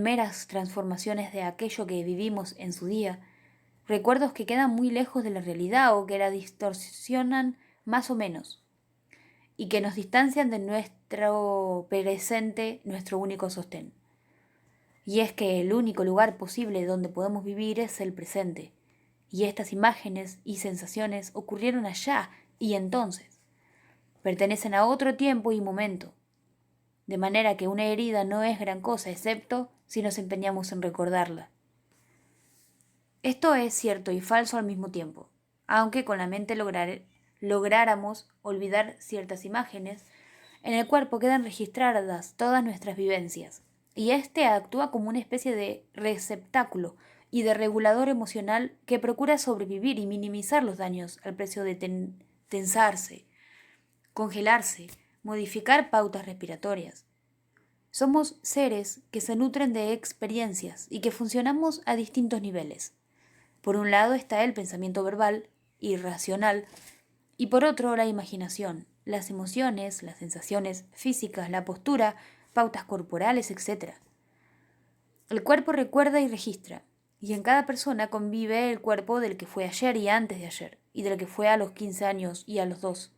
Speaker 1: meras transformaciones de aquello que vivimos en su día, recuerdos que quedan muy lejos de la realidad o que la distorsionan más o menos, y que nos distancian de nuestro presente, nuestro único sostén. Y es que el único lugar posible donde podemos vivir es el presente, y estas imágenes y sensaciones ocurrieron allá y entonces. Pertenecen a otro tiempo y momento, de manera que una herida no es gran cosa excepto si nos empeñamos en recordarla. Esto es cierto y falso al mismo tiempo, aunque con la mente lográramos olvidar ciertas imágenes, en el cuerpo quedan registradas todas nuestras vivencias, y éste actúa como una especie de receptáculo y de regulador emocional que procura sobrevivir y minimizar los daños al precio de tensarse, congelarse, modificar pautas respiratorias. Somos seres que se nutren de experiencias y que funcionamos a distintos niveles. Por un lado está el pensamiento verbal y racional, y por otro la imaginación, las emociones, las sensaciones físicas, la postura, pautas corporales, etc. El cuerpo recuerda y registra, y en cada persona convive el cuerpo del que fue ayer y antes de ayer, y del que fue a los 15 años y a los 2.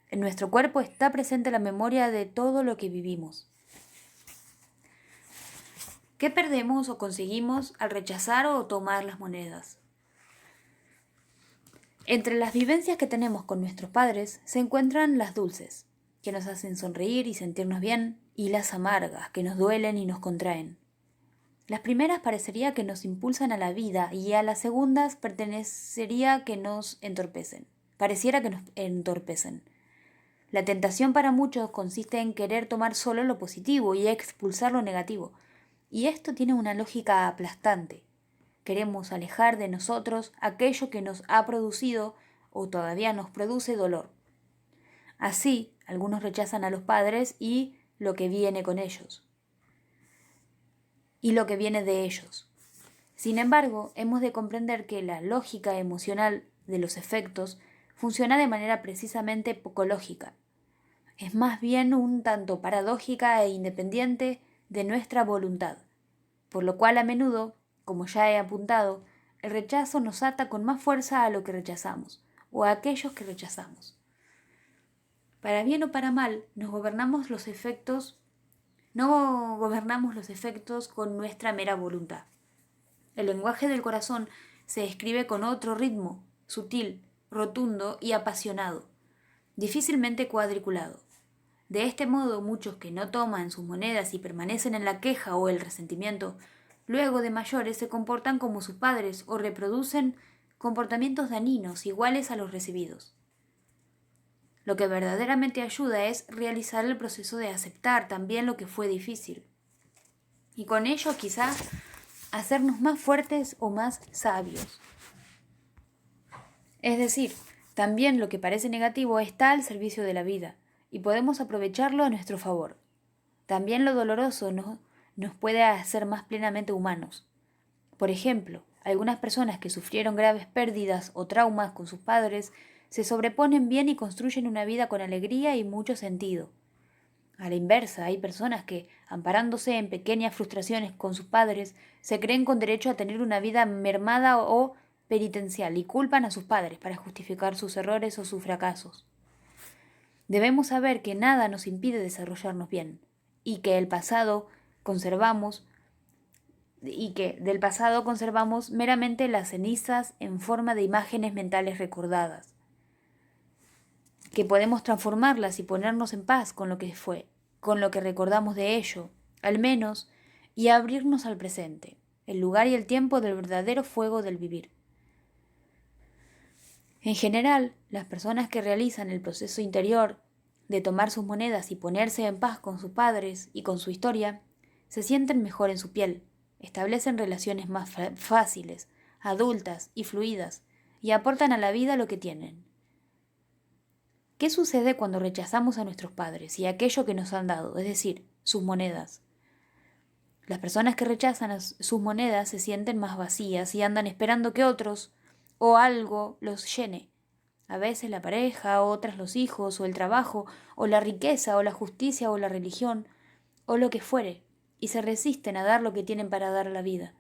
Speaker 1: En nuestro cuerpo está presente la memoria de todo lo que vivimos. ¿Qué perdemos o conseguimos al rechazar o tomar las monedas? Entre las vivencias que tenemos con nuestros padres se encuentran las dulces, que nos hacen sonreír y sentirnos bien, y las amargas, que nos duelen y nos contraen. Las primeras parecería que nos impulsan a la vida y a las segundas pareciera que nos entorpecen. La tentación para muchos consiste en querer tomar solo lo positivo y expulsar lo negativo, y esto tiene una lógica aplastante. Queremos alejar de nosotros aquello que nos ha producido o todavía nos produce dolor. Así, algunos rechazan a los padres y lo que viene con ellos, y lo que viene de ellos. Sin embargo, hemos de comprender que la lógica emocional de los efectos funciona de manera precisamente poco lógica. Es más bien un tanto paradójica e independiente de nuestra voluntad, por lo cual a menudo, como ya he apuntado, el rechazo nos ata con más fuerza a lo que rechazamos, o a aquellos que rechazamos. Para bien o para mal, no gobernamos los efectos con nuestra mera voluntad. El lenguaje del corazón se escribe con otro ritmo, sutil, rotundo y apasionado, difícilmente cuadriculado. De este modo, muchos que no toman sus monedas y permanecen en la queja o el resentimiento, luego de mayores se comportan como sus padres o reproducen comportamientos dañinos iguales a los recibidos. Lo que verdaderamente ayuda es realizar el proceso de aceptar también lo que fue difícil, y con ello quizás hacernos más fuertes o más sabios. Es decir, también lo que parece negativo está al servicio de la vida, y podemos aprovecharlo a nuestro favor. También lo doloroso nos puede hacer más plenamente humanos. Por ejemplo, algunas personas que sufrieron graves pérdidas o traumas con sus padres se sobreponen bien y construyen una vida con alegría y mucho sentido. A la inversa, hay personas que, amparándose en pequeñas frustraciones con sus padres, se creen con derecho a tener una vida mermada o penitencial y culpan a sus padres para justificar sus errores o sus fracasos. Debemos saber que nada nos impide desarrollarnos bien, y que del pasado conservamos meramente las cenizas en forma de imágenes mentales recordadas, que podemos transformarlas y ponernos en paz con lo que fue, con lo que recordamos de ello, al menos, y abrirnos al presente, el lugar y el tiempo del verdadero fuego del vivir. En general, las personas que realizan el proceso interior de tomar sus monedas y ponerse en paz con sus padres y con su historia, se sienten mejor en su piel, establecen relaciones más fáciles, adultas y fluidas, y aportan a la vida lo que tienen. ¿Qué sucede cuando rechazamos a nuestros padres y aquello que nos han dado, es decir, sus monedas? Las personas que rechazan sus monedas se sienten más vacías y andan esperando que otros o algo los llene. A veces la pareja, otras los hijos, o el trabajo, o la riqueza, o la justicia, o la religión, o lo que fuere, y se resisten a dar lo que tienen para dar a la vida.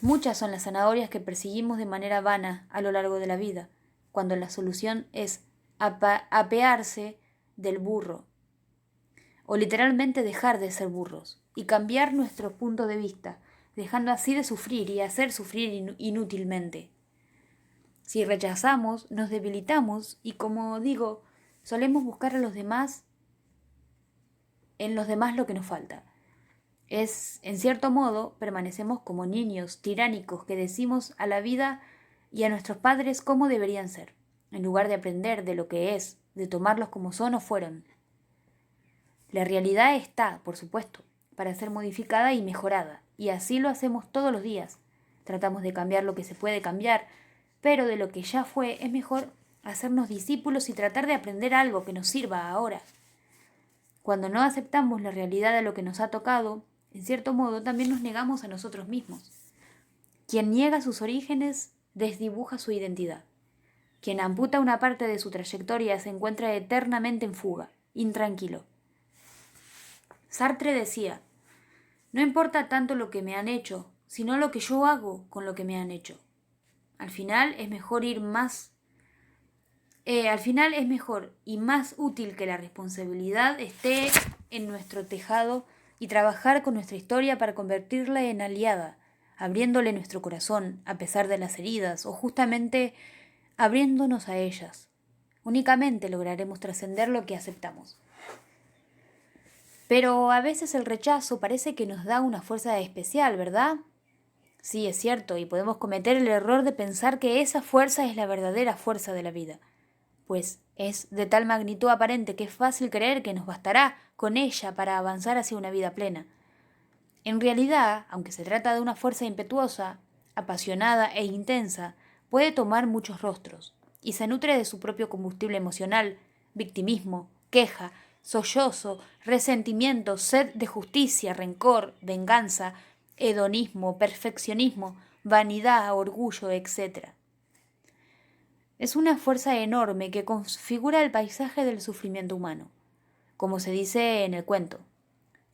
Speaker 1: Muchas son las zanahorias que perseguimos de manera vana a lo largo de la vida, cuando la solución es apearse del burro, o literalmente dejar de ser burros, y cambiar nuestro punto de vista, dejando así de sufrir y hacer sufrir inútilmente. Si rechazamos, nos debilitamos y, como digo, solemos buscar a los demás, en los demás lo que nos falta. En cierto modo, permanecemos como niños tiránicos que decimos a la vida y a nuestros padres cómo deberían ser, en lugar de aprender de lo que es, de tomarlos como son o fueron. La realidad está, por supuesto, para ser modificada y mejorada, y así lo hacemos todos los días. Tratamos de cambiar lo que se puede cambiar, pero de lo que ya fue es mejor hacernos discípulos y tratar de aprender algo que nos sirva ahora. Cuando no aceptamos la realidad de lo que nos ha tocado, en cierto modo también nos negamos a nosotros mismos. Quien niega sus orígenes desdibuja su identidad. Quien amputa una parte de su trayectoria se encuentra eternamente en fuga, intranquilo. Sartre decía: no importa tanto lo que me han hecho, sino lo que yo hago con lo que me han hecho. Al final es mejor y más útil que la responsabilidad esté en nuestro tejado y trabajar con nuestra historia para convertirla en aliada, abriéndole nuestro corazón a pesar de las heridas o justamente abriéndonos a ellas. Únicamente lograremos trascender lo que aceptamos. Pero a veces el rechazo parece que nos da una fuerza especial, ¿verdad? Sí, es cierto, y podemos cometer el error de pensar que esa fuerza es la verdadera fuerza de la vida, pues es de tal magnitud aparente que es fácil creer que nos bastará con ella para avanzar hacia una vida plena. En realidad, aunque se trata de una fuerza impetuosa, apasionada e intensa, puede tomar muchos rostros, y se nutre de su propio combustible emocional, victimismo, queja, sollozo, resentimiento, sed de justicia, rencor, venganza, hedonismo, perfeccionismo, vanidad, orgullo, etc. Es una fuerza enorme que configura el paisaje del sufrimiento humano. Como se dice en el cuento,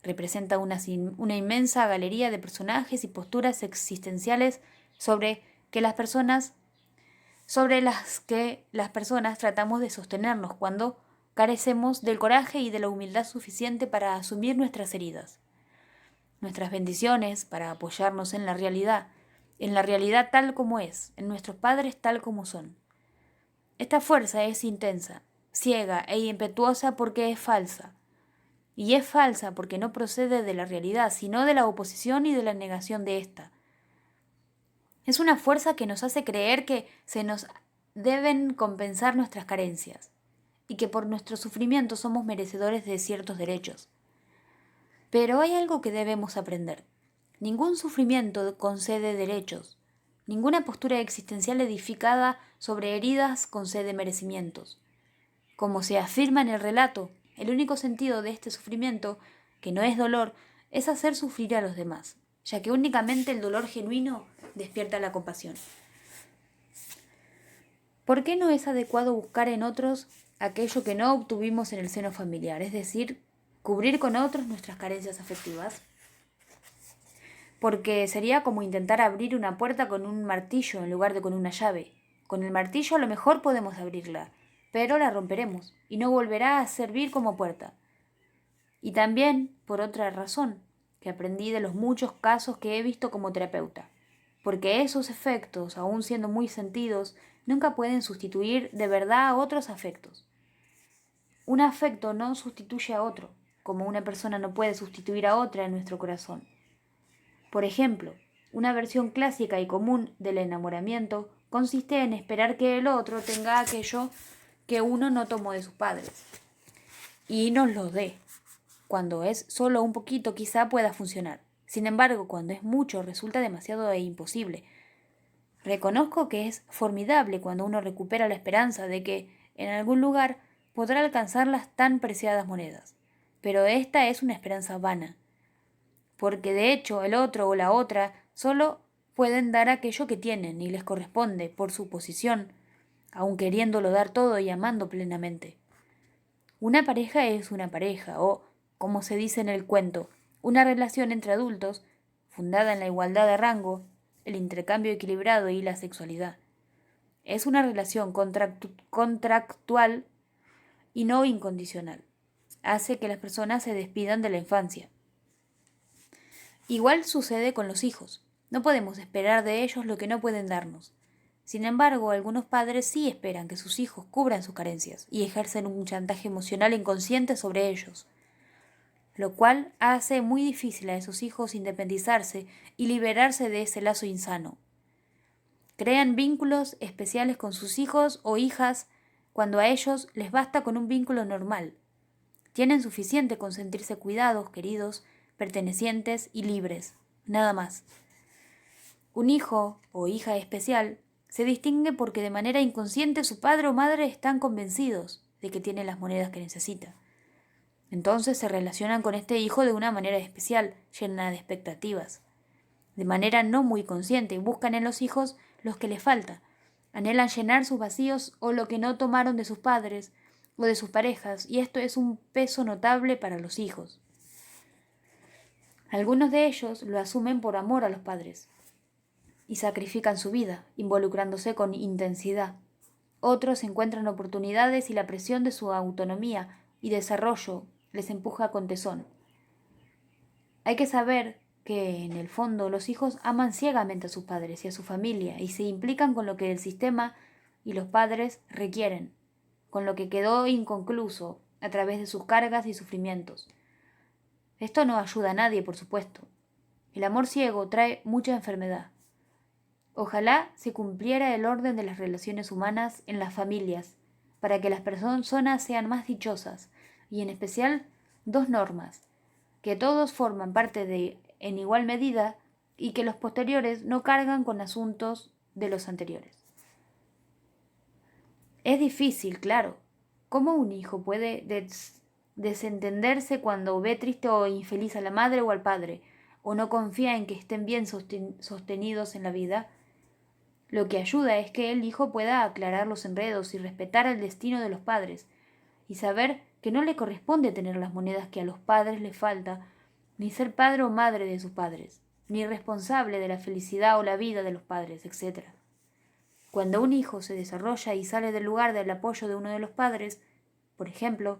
Speaker 1: representa una inmensa galería de personajes y posturas existenciales sobre las que las personas tratamos de sostenernos cuando carecemos del coraje y de la humildad suficiente para asumir nuestras heridas, nuestras bendiciones, para apoyarnos en la realidad tal como es, en nuestros padres tal como son. Esta fuerza es intensa, ciega e impetuosa porque es falsa. Y es falsa porque no procede de la realidad, sino de la oposición y de la negación de ésta. Es una fuerza que nos hace creer que se nos deben compensar nuestras carencias y que por nuestro sufrimiento somos merecedores de ciertos derechos. Pero hay algo que debemos aprender. Ningún sufrimiento concede derechos. Ninguna postura existencial edificada sobre heridas concede merecimientos. Como se afirma en el relato, el único sentido de este sufrimiento, que no es dolor, es hacer sufrir a los demás, ya que únicamente el dolor genuino despierta la compasión. ¿Por qué no es adecuado buscar en otros aquello que no obtuvimos en el seno familiar, es decir, cubrir con otros nuestras carencias afectivas? Porque sería como intentar abrir una puerta con un martillo en lugar de con una llave. Con el martillo a lo mejor podemos abrirla, pero la romperemos y no volverá a servir como puerta. Y también por otra razón, que aprendí de los muchos casos que he visto como terapeuta, porque esos efectos, aun siendo muy sentidos, nunca pueden sustituir de verdad a otros afectos. Un afecto no sustituye a otro, como una persona no puede sustituir a otra en nuestro corazón. Por ejemplo, una versión clásica y común del enamoramiento consiste en esperar que el otro tenga aquello que uno no tomó de sus padres y nos lo dé. Cuando es solo un poquito, quizá pueda funcionar. Sin embargo, cuando es mucho, resulta demasiado e imposible. Reconozco que es formidable cuando uno recupera la esperanza de que, en algún lugar, podrá alcanzar las tan preciadas monedas. Pero esta es una esperanza vana, porque de hecho el otro o la otra solo pueden dar aquello que tienen y les corresponde por su posición, aun queriéndolo dar todo y amando plenamente. Una pareja es una pareja, o, como se dice en el cuento, una relación entre adultos, fundada en la igualdad de rango, el intercambio equilibrado y la sexualidad. Es una relación contractual y no incondicional. Hace que las personas se despidan de la infancia. Igual sucede con los hijos. No podemos esperar de ellos lo que no pueden darnos. Sin embargo, algunos padres sí esperan que sus hijos cubran sus carencias y ejercen un chantaje emocional inconsciente sobre ellos, lo cual hace muy difícil a esos hijos independizarse y liberarse de ese lazo insano. Crean vínculos especiales con sus hijos o hijas cuando a ellos les basta con un vínculo normal. Tienen suficiente con sentirse cuidados, queridos, pertenecientes y libres, nada más. Un hijo o hija especial se distingue porque de manera inconsciente su padre o madre están convencidos de que tiene las monedas que necesita. Entonces se relacionan con este hijo de una manera especial, llena de expectativas. De manera no muy consciente, buscan en los hijos los que les falta. Anhelan llenar sus vacíos o lo que no tomaron de sus padres o de sus parejas, y esto es un peso notable para los hijos. Algunos de ellos lo asumen por amor a los padres y sacrifican su vida, involucrándose con intensidad. Otros encuentran oportunidades y la presión de su autonomía y desarrollo les empuja con tesón. Hay que saber que, en el fondo, los hijos aman ciegamente a sus padres y a su familia y se implican con lo que el sistema y los padres requieren, con lo que quedó inconcluso a través de sus cargas y sufrimientos. Esto no ayuda a nadie, por supuesto. El amor ciego trae mucha enfermedad. Ojalá se cumpliera el orden de las relaciones humanas en las familias, para que las personas sean más dichosas, y en especial dos normas, que todos forman parte de en igual medida y que los posteriores no cargan con asuntos de los anteriores. Es difícil, claro. ¿Cómo un hijo puede desentenderse cuando ve triste o infeliz a la madre o al padre, o no confía en que estén bien sostenidos en la vida? Lo que ayuda es que el hijo pueda aclarar los enredos y respetar el destino de los padres, y saber que no le corresponde tener las monedas que a los padres les falta, ni ser padre o madre de sus padres, ni responsable de la felicidad o la vida de los padres, etc. Cuando un hijo se desarrolla y sale del lugar del apoyo de uno de los padres, por ejemplo,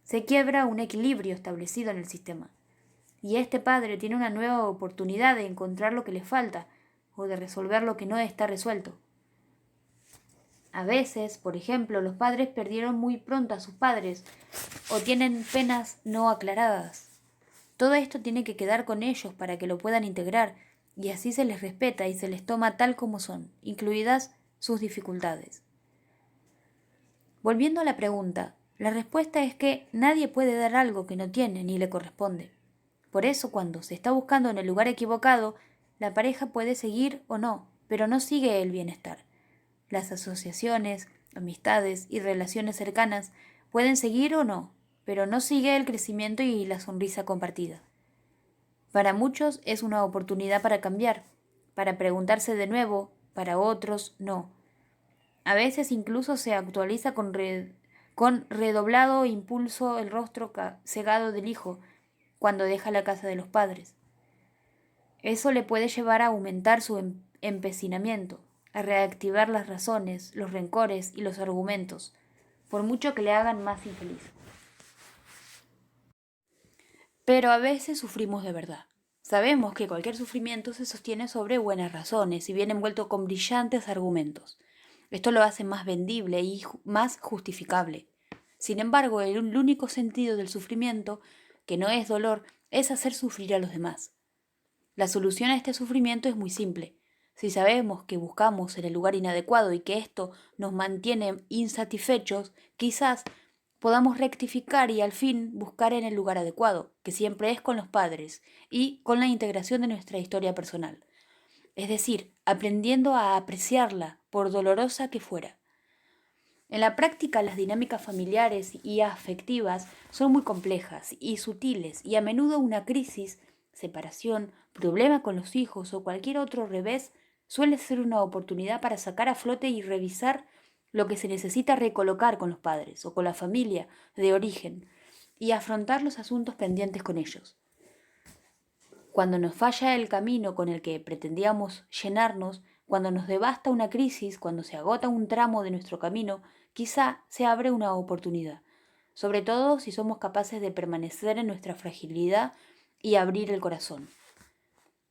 Speaker 1: se quiebra un equilibrio establecido en el sistema, y este padre tiene una nueva oportunidad de encontrar lo que le falta o de resolver lo que no está resuelto. A veces, por ejemplo, los padres perdieron muy pronto a sus padres o tienen penas no aclaradas. Todo esto tiene que quedar con ellos para que lo puedan integrar, y así se les respeta y se les toma tal como son, incluidas sus dificultades. Volviendo a la pregunta, la respuesta es que nadie puede dar algo que no tiene ni le corresponde. Por eso, cuando se está buscando en el lugar equivocado, la pareja puede seguir o no, pero no sigue el bienestar. Las asociaciones, amistades y relaciones cercanas pueden seguir o no, pero no sigue el crecimiento y la sonrisa compartida. Para muchos es una oportunidad para cambiar, para preguntarse de nuevo, para otros no. A veces incluso se actualiza con redoblado impulso el rostro cegado del hijo cuando deja la casa de los padres. Eso le puede llevar a aumentar su empecinamiento, a reactivar las razones, los rencores y los argumentos, por mucho que le hagan más infeliz. Pero a veces sufrimos de verdad. Sabemos que cualquier sufrimiento se sostiene sobre buenas razones y viene envuelto con brillantes argumentos. Esto lo hace más vendible y más justificable. Sin embargo, el único sentido del sufrimiento, que no es dolor, es hacer sufrir a los demás. La solución a este sufrimiento es muy simple. Si sabemos que buscamos en el lugar inadecuado y que esto nos mantiene insatisfechos, quizás podamos rectificar y al fin buscar en el lugar adecuado, que siempre es con los padres y con la integración de nuestra historia personal. Es decir, aprendiendo a apreciarla, por dolorosa que fuera. En la práctica, las dinámicas familiares y afectivas son muy complejas y sutiles y a menudo una crisis, separación, problema con los hijos o cualquier otro revés suele ser una oportunidad para sacar a flote y revisar lo que se necesita recolocar con los padres o con la familia de origen y afrontar los asuntos pendientes con ellos. Cuando nos falla el camino con el que pretendíamos llenarnos, cuando nos devasta una crisis, cuando se agota un tramo de nuestro camino, quizá se abre una oportunidad, sobre todo si somos capaces de permanecer en nuestra fragilidad y abrir el corazón.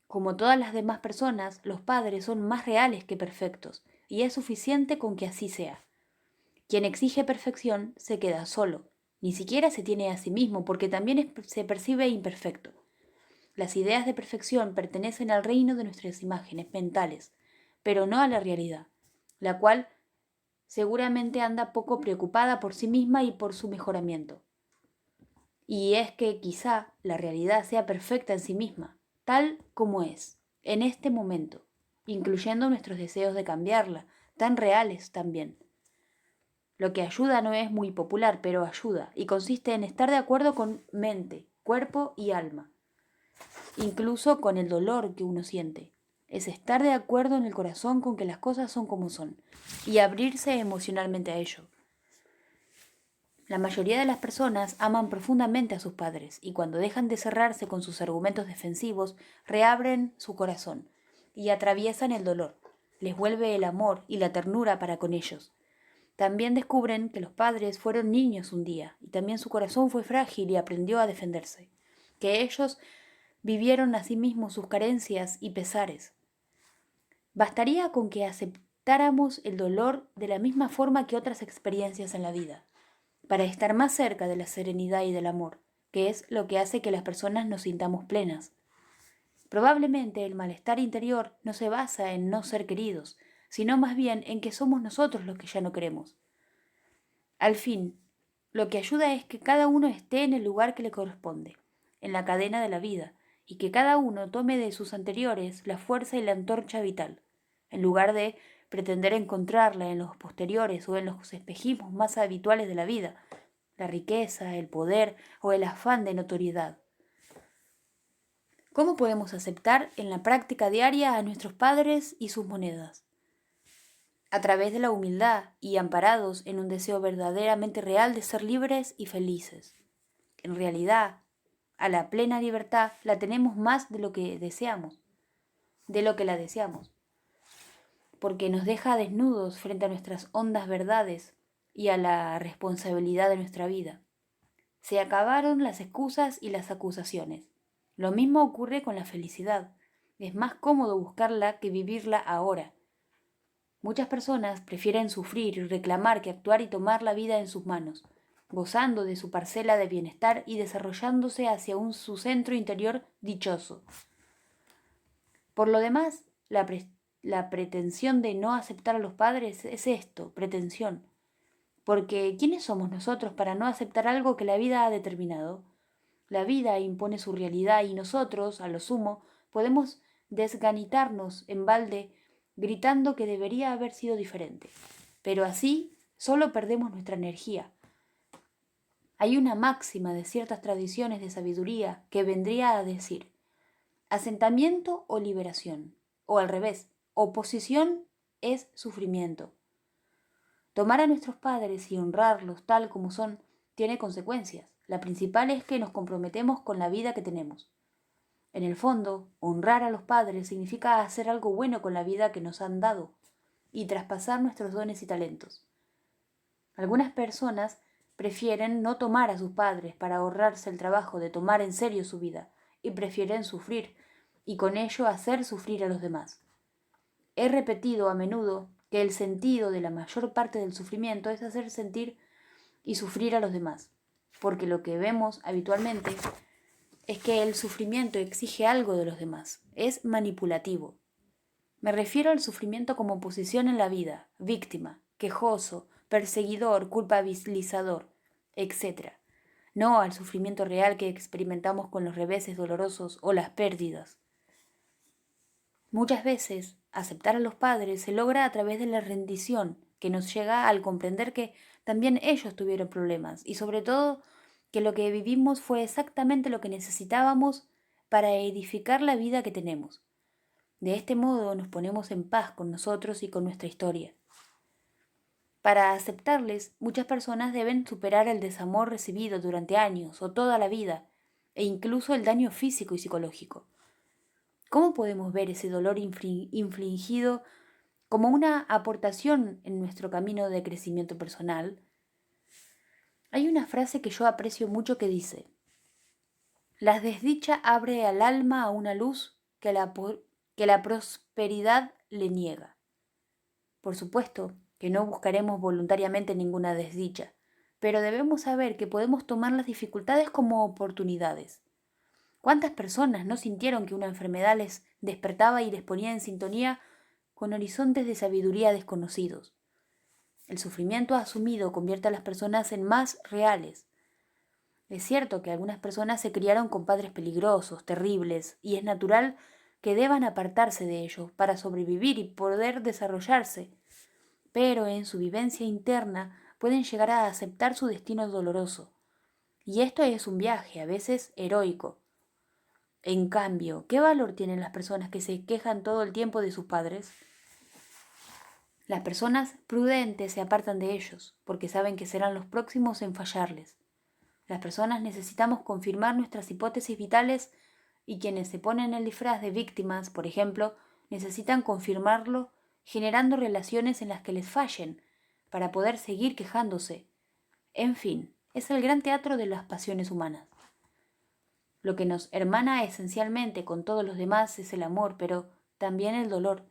Speaker 1: Como todas las demás personas, los padres son más reales que perfectos, y es suficiente con que así sea. Quien exige perfección se queda solo, ni siquiera se tiene a sí mismo porque también se percibe imperfecto. Las ideas de perfección pertenecen al reino de nuestras imágenes mentales, pero no a la realidad, la cual seguramente anda poco preocupada por sí misma y por su mejoramiento. Y es que quizá la realidad sea perfecta en sí misma, tal como es, en este momento, incluyendo nuestros deseos de cambiarla, tan reales también. Lo que ayuda no es muy popular, pero ayuda, y consiste en estar de acuerdo con mente, cuerpo y alma, incluso con el dolor que uno siente. Es estar de acuerdo en el corazón con que las cosas son como son, y abrirse emocionalmente a ello. La mayoría de las personas aman profundamente a sus padres, y cuando dejan de cerrarse con sus argumentos defensivos, reabren su corazón, y atraviesan el dolor. Les vuelve el amor y la ternura para con ellos. También descubren que los padres fueron niños un día, y también su corazón fue frágil y aprendió a defenderse. Que ellos vivieron a sí mismos sus carencias y pesares. Bastaría con que aceptáramos el dolor de la misma forma que otras experiencias en la vida, para estar más cerca de la serenidad y del amor, que es lo que hace que las personas nos sintamos plenas. Probablemente el malestar interior no se basa en no ser queridos, sino más bien en que somos nosotros los que ya no queremos. Al fin, lo que ayuda es que cada uno esté en el lugar que le corresponde, en la cadena de la vida, y que cada uno tome de sus anteriores la fuerza y la antorcha vital, en lugar de pretender encontrarla en los posteriores o en los espejismos más habituales de la vida, la riqueza, el poder o el afán de notoriedad. ¿Cómo podemos aceptar en la práctica diaria a nuestros padres y sus monedas? A través de la humildad y amparados en un deseo verdaderamente real de ser libres y felices. En realidad, a la plena libertad la tenemos más de lo que deseamos, de lo que la deseamos, porque nos deja desnudos frente a nuestras hondas verdades y a la responsabilidad de nuestra vida. Se acabaron las excusas y las acusaciones. Lo mismo ocurre con la felicidad. Es más cómodo buscarla que vivirla ahora. Muchas personas prefieren sufrir y reclamar que actuar y tomar la vida en sus manos, gozando de su parcela de bienestar y desarrollándose hacia su centro interior dichoso. Por lo demás, la pretensión de no aceptar a los padres es esto, pretensión. Porque ¿quiénes somos nosotros para no aceptar algo que la vida ha determinado? La vida impone su realidad y nosotros, a lo sumo, podemos desganitarnos en balde gritando que debería haber sido diferente. Pero así solo perdemos nuestra energía. Hay una máxima de ciertas tradiciones de sabiduría que vendría a decir asentamiento o liberación, o al revés, oposición es sufrimiento. Tomar a nuestros padres y honrarlos tal como son tiene consecuencias. La principal es que nos comprometemos con la vida que tenemos. En el fondo, honrar a los padres significa hacer algo bueno con la vida que nos han dado y traspasar nuestros dones y talentos. Algunas personas prefieren no tomar a sus padres para ahorrarse el trabajo de tomar en serio su vida y prefieren sufrir y con ello hacer sufrir a los demás. He repetido a menudo que el sentido de la mayor parte del sufrimiento es hacer sentir y sufrir a los demás, porque lo que vemos habitualmente es que el sufrimiento exige algo de los demás, es manipulativo. Me refiero al sufrimiento como posición en la vida, víctima, quejoso, perseguidor, culpabilizador, etc. No al sufrimiento real que experimentamos con los reveses dolorosos o las pérdidas. Muchas veces, aceptar a los padres se logra a través de la rendición, que nos llega al comprender que también ellos tuvieron problemas y sobre todo que lo que vivimos fue exactamente lo que necesitábamos para edificar la vida que tenemos. De este modo nos ponemos en paz con nosotros y con nuestra historia. Para aceptarles, muchas personas deben superar el desamor recibido durante años o toda la vida, e incluso el daño físico y psicológico. ¿Cómo podemos ver ese dolor infligido como una aportación en nuestro camino de crecimiento personal? Hay una frase que yo aprecio mucho que dice: la desdicha abre al alma a una luz que la prosperidad le niega. Por supuesto que no buscaremos voluntariamente ninguna desdicha, pero debemos saber que podemos tomar las dificultades como oportunidades. ¿Cuántas personas no sintieron que una enfermedad les despertaba y les ponía en sintonía con horizontes de sabiduría desconocidos? El sufrimiento asumido convierte a las personas en más reales. Es cierto que algunas personas se criaron con padres peligrosos, terribles, y es natural que deban apartarse de ellos para sobrevivir y poder desarrollarse, pero en su vivencia interna pueden llegar a aceptar su destino doloroso. Y esto es un viaje, a veces heroico. En cambio, ¿qué valor tienen las personas que se quejan todo el tiempo de sus padres? Las personas prudentes se apartan de ellos, porque saben que serán los próximos en fallarles. Las personas necesitamos confirmar nuestras hipótesis vitales y quienes se ponen el disfraz de víctimas, por ejemplo, necesitan confirmarlo generando relaciones en las que les fallen, para poder seguir quejándose. En fin, es el gran teatro de las pasiones humanas. Lo que nos hermana esencialmente con todos los demás es el amor, pero también el dolor.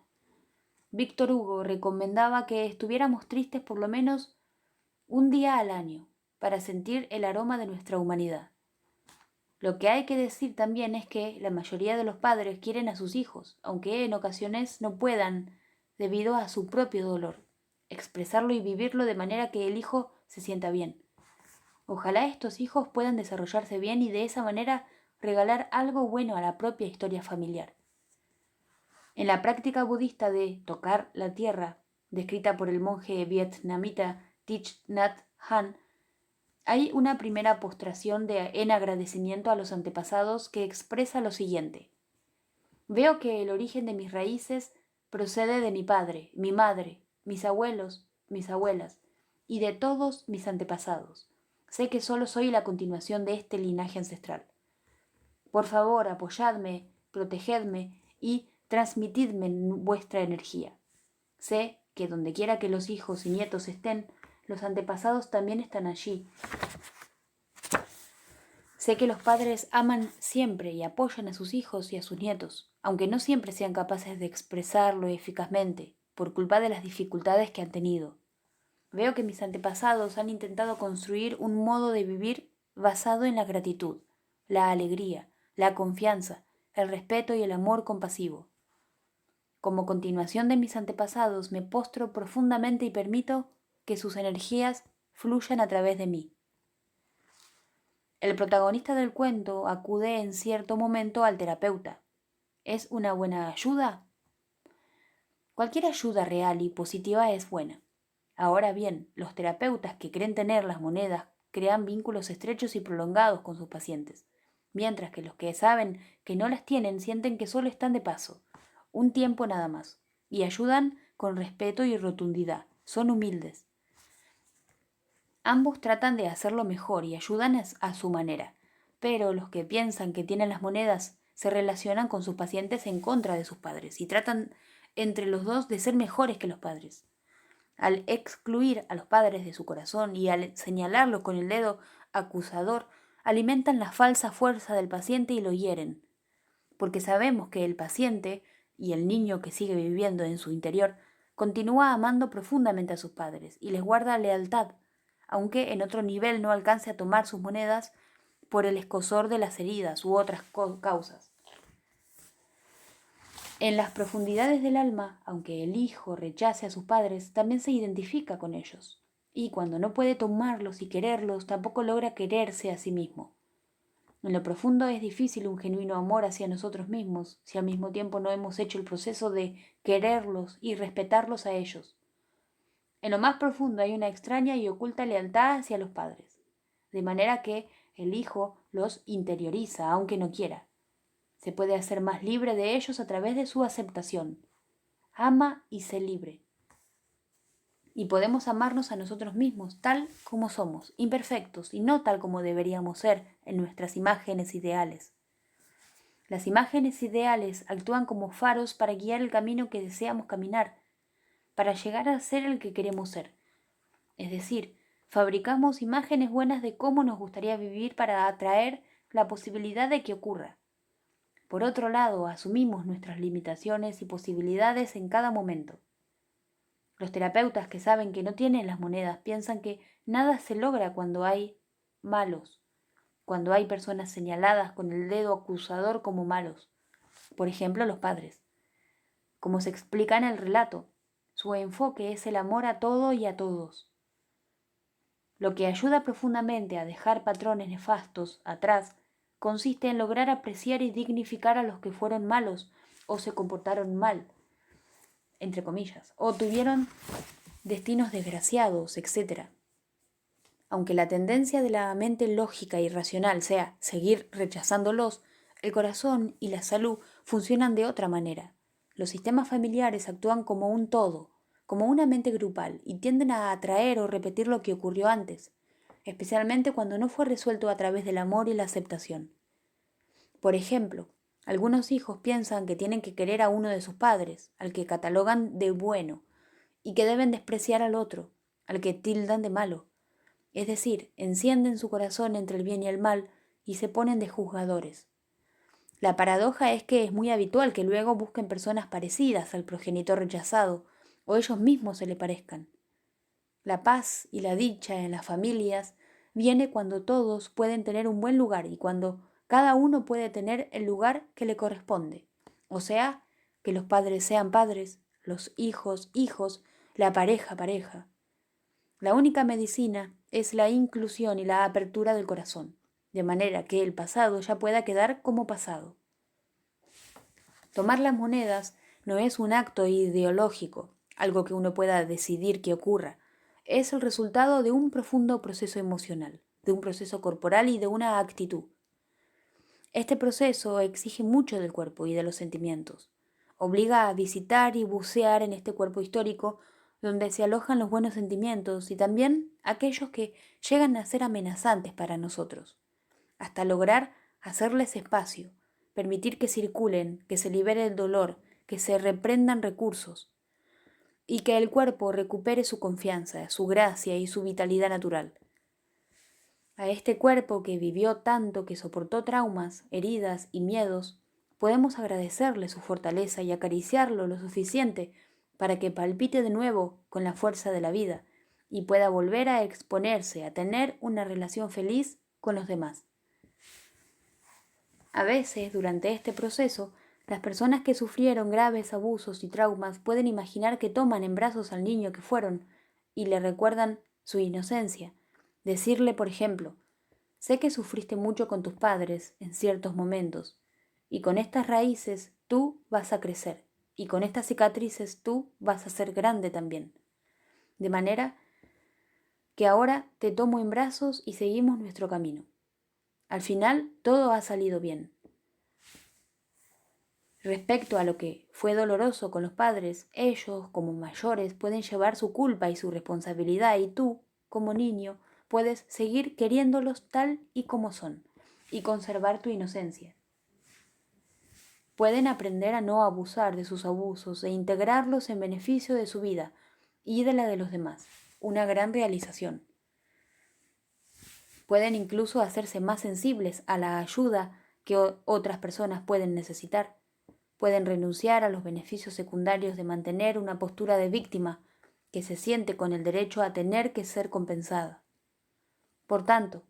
Speaker 1: Víctor Hugo recomendaba que estuviéramos tristes por lo menos un día al año, para sentir el aroma de nuestra humanidad. Lo que hay que decir también es que la mayoría de los padres quieren a sus hijos, aunque en ocasiones no puedan, debido a su propio dolor, expresarlo y vivirlo de manera que el hijo se sienta bien. Ojalá estos hijos puedan desarrollarse bien y de esa manera regalar algo bueno a la propia historia familiar. En la práctica budista de tocar la tierra, descrita por el monje vietnamita Thich Nhat Hanh, hay una primera postración en agradecimiento a los antepasados que expresa lo siguiente: veo que el origen de mis raíces procede de mi padre, mi madre, mis abuelos, mis abuelas y de todos mis antepasados. Sé que solo soy la continuación de este linaje ancestral. Por favor, apoyadme, protegedme y transmitidme vuestra energía. Sé que donde quiera que los hijos y nietos estén, los antepasados también están allí. Sé que los padres aman siempre y apoyan a sus hijos y a sus nietos, aunque no siempre sean capaces de expresarlo eficazmente, por culpa de las dificultades que han tenido. Veo que mis antepasados han intentado construir un modo de vivir basado en la gratitud, la alegría, la confianza, el respeto y el amor compasivo. Como continuación de mis antepasados, me postro profundamente y permito que sus energías fluyan a través de mí. El protagonista del cuento acude en cierto momento al terapeuta. ¿Es una buena ayuda? Cualquier ayuda real y positiva es buena. Ahora bien, los terapeutas que creen tener las monedas crean vínculos estrechos y prolongados con sus pacientes, mientras que los que saben que no las tienen sienten que solo están de paso, un tiempo nada más, y ayudan con respeto y rotundidad, son humildes. Ambos tratan de hacerlo mejor y ayudan a su manera, pero los que piensan que tienen las monedas se relacionan con sus pacientes en contra de sus padres y tratan entre los dos de ser mejores que los padres. Al excluir a los padres de su corazón y al señalarlo con el dedo acusador, alimentan la falsa fuerza del paciente y lo hieren, porque sabemos que el paciente y el niño que sigue viviendo en su interior continúa amando profundamente a sus padres y les guarda lealtad, aunque en otro nivel no alcance a tomar sus monedas por el escozor de las heridas u otras causas. En las profundidades del alma, aunque el hijo rechace a sus padres, también se identifica con ellos. Y cuando no puede tomarlos y quererlos, tampoco logra quererse a sí mismo. En lo profundo es difícil un genuino amor hacia nosotros mismos, si al mismo tiempo no hemos hecho el proceso de quererlos y respetarlos a ellos. En lo más profundo hay una extraña y oculta lealtad hacia los padres, de manera que el hijo los interioriza, aunque no quiera. Se puede hacer más libre de ellos a través de su aceptación. Ama y sé libre. Y podemos amarnos a nosotros mismos tal como somos, imperfectos y no tal como deberíamos ser en nuestras imágenes ideales. Las imágenes ideales actúan como faros para guiar el camino que deseamos caminar, para llegar a ser el que queremos ser. Es decir, fabricamos imágenes buenas de cómo nos gustaría vivir para atraer la posibilidad de que ocurra. Por otro lado, asumimos nuestras limitaciones y posibilidades en cada momento. Los terapeutas que saben que no tienen las monedas piensan que nada se logra cuando hay malos, cuando hay personas señaladas con el dedo acusador como malos. Por ejemplo, los padres. Como se explica en el relato, su enfoque es el amor a todo y a todos. Lo que ayuda profundamente a dejar patrones nefastos atrás consiste en lograr apreciar y dignificar a los que fueron malos o se comportaron mal, entre comillas, o tuvieron destinos desgraciados, etc. Aunque la tendencia de la mente lógica y racional sea seguir rechazándolos, el corazón y la salud funcionan de otra manera. Los sistemas familiares actúan como un todo, como una mente grupal, y tienden a atraer o repetir lo que ocurrió antes, especialmente cuando no fue resuelto a través del amor y la aceptación. Por ejemplo, algunos hijos piensan que tienen que querer a uno de sus padres, al que catalogan de bueno, y que deben despreciar al otro, al que tildan de malo. Es decir, encienden su corazón entre el bien y el mal y se ponen de juzgadores. La paradoja es que es muy habitual que luego busquen personas parecidas al progenitor rechazado, o ellos mismos se le parezcan. La paz y la dicha en las familias viene cuando todos pueden tener un buen lugar y cuando cada uno puede tener el lugar que le corresponde. O sea, que los padres sean padres, los hijos hijos, la pareja pareja. La única medicina es la inclusión y la apertura del corazón, de manera que el pasado ya pueda quedar como pasado. Tomar las monedas no es un acto ideológico, algo que uno pueda decidir que ocurra. Es el resultado de un profundo proceso emocional, de un proceso corporal y de una actitud. Este proceso exige mucho del cuerpo y de los sentimientos. Obliga a visitar y bucear en este cuerpo histórico donde se alojan los buenos sentimientos y también aquellos que llegan a ser amenazantes para nosotros, hasta lograr hacerles espacio, permitir que circulen, que se libere el dolor, que se reprendan recursos y que el cuerpo recupere su confianza, su gracia y su vitalidad natural. A este cuerpo que vivió tanto, que soportó traumas, heridas y miedos, podemos agradecerle su fortaleza y acariciarlo lo suficiente para que palpite de nuevo con la fuerza de la vida y pueda volver a exponerse, a tener una relación feliz con los demás. A veces, durante este proceso, las personas que sufrieron graves abusos y traumas pueden imaginar que toman en brazos al niño que fueron y le recuerdan su inocencia. Decirle, por ejemplo, sé que sufriste mucho con tus padres en ciertos momentos, y con estas raíces tú vas a crecer, y con estas cicatrices tú vas a ser grande también. De manera que ahora te tomo en brazos y seguimos nuestro camino. Al final todo ha salido bien. Respecto a lo que fue doloroso con los padres, ellos, como mayores, pueden llevar su culpa y su responsabilidad, y tú, como niño, puedes seguir queriéndolos tal y como son, y conservar tu inocencia. Pueden aprender a no abusar de sus abusos e integrarlos en beneficio de su vida y de la de los demás. Una gran realización. Pueden incluso hacerse más sensibles a la ayuda que otras personas pueden necesitar. Pueden renunciar a los beneficios secundarios de mantener una postura de víctima que se siente con el derecho a tener que ser compensada. Por tanto,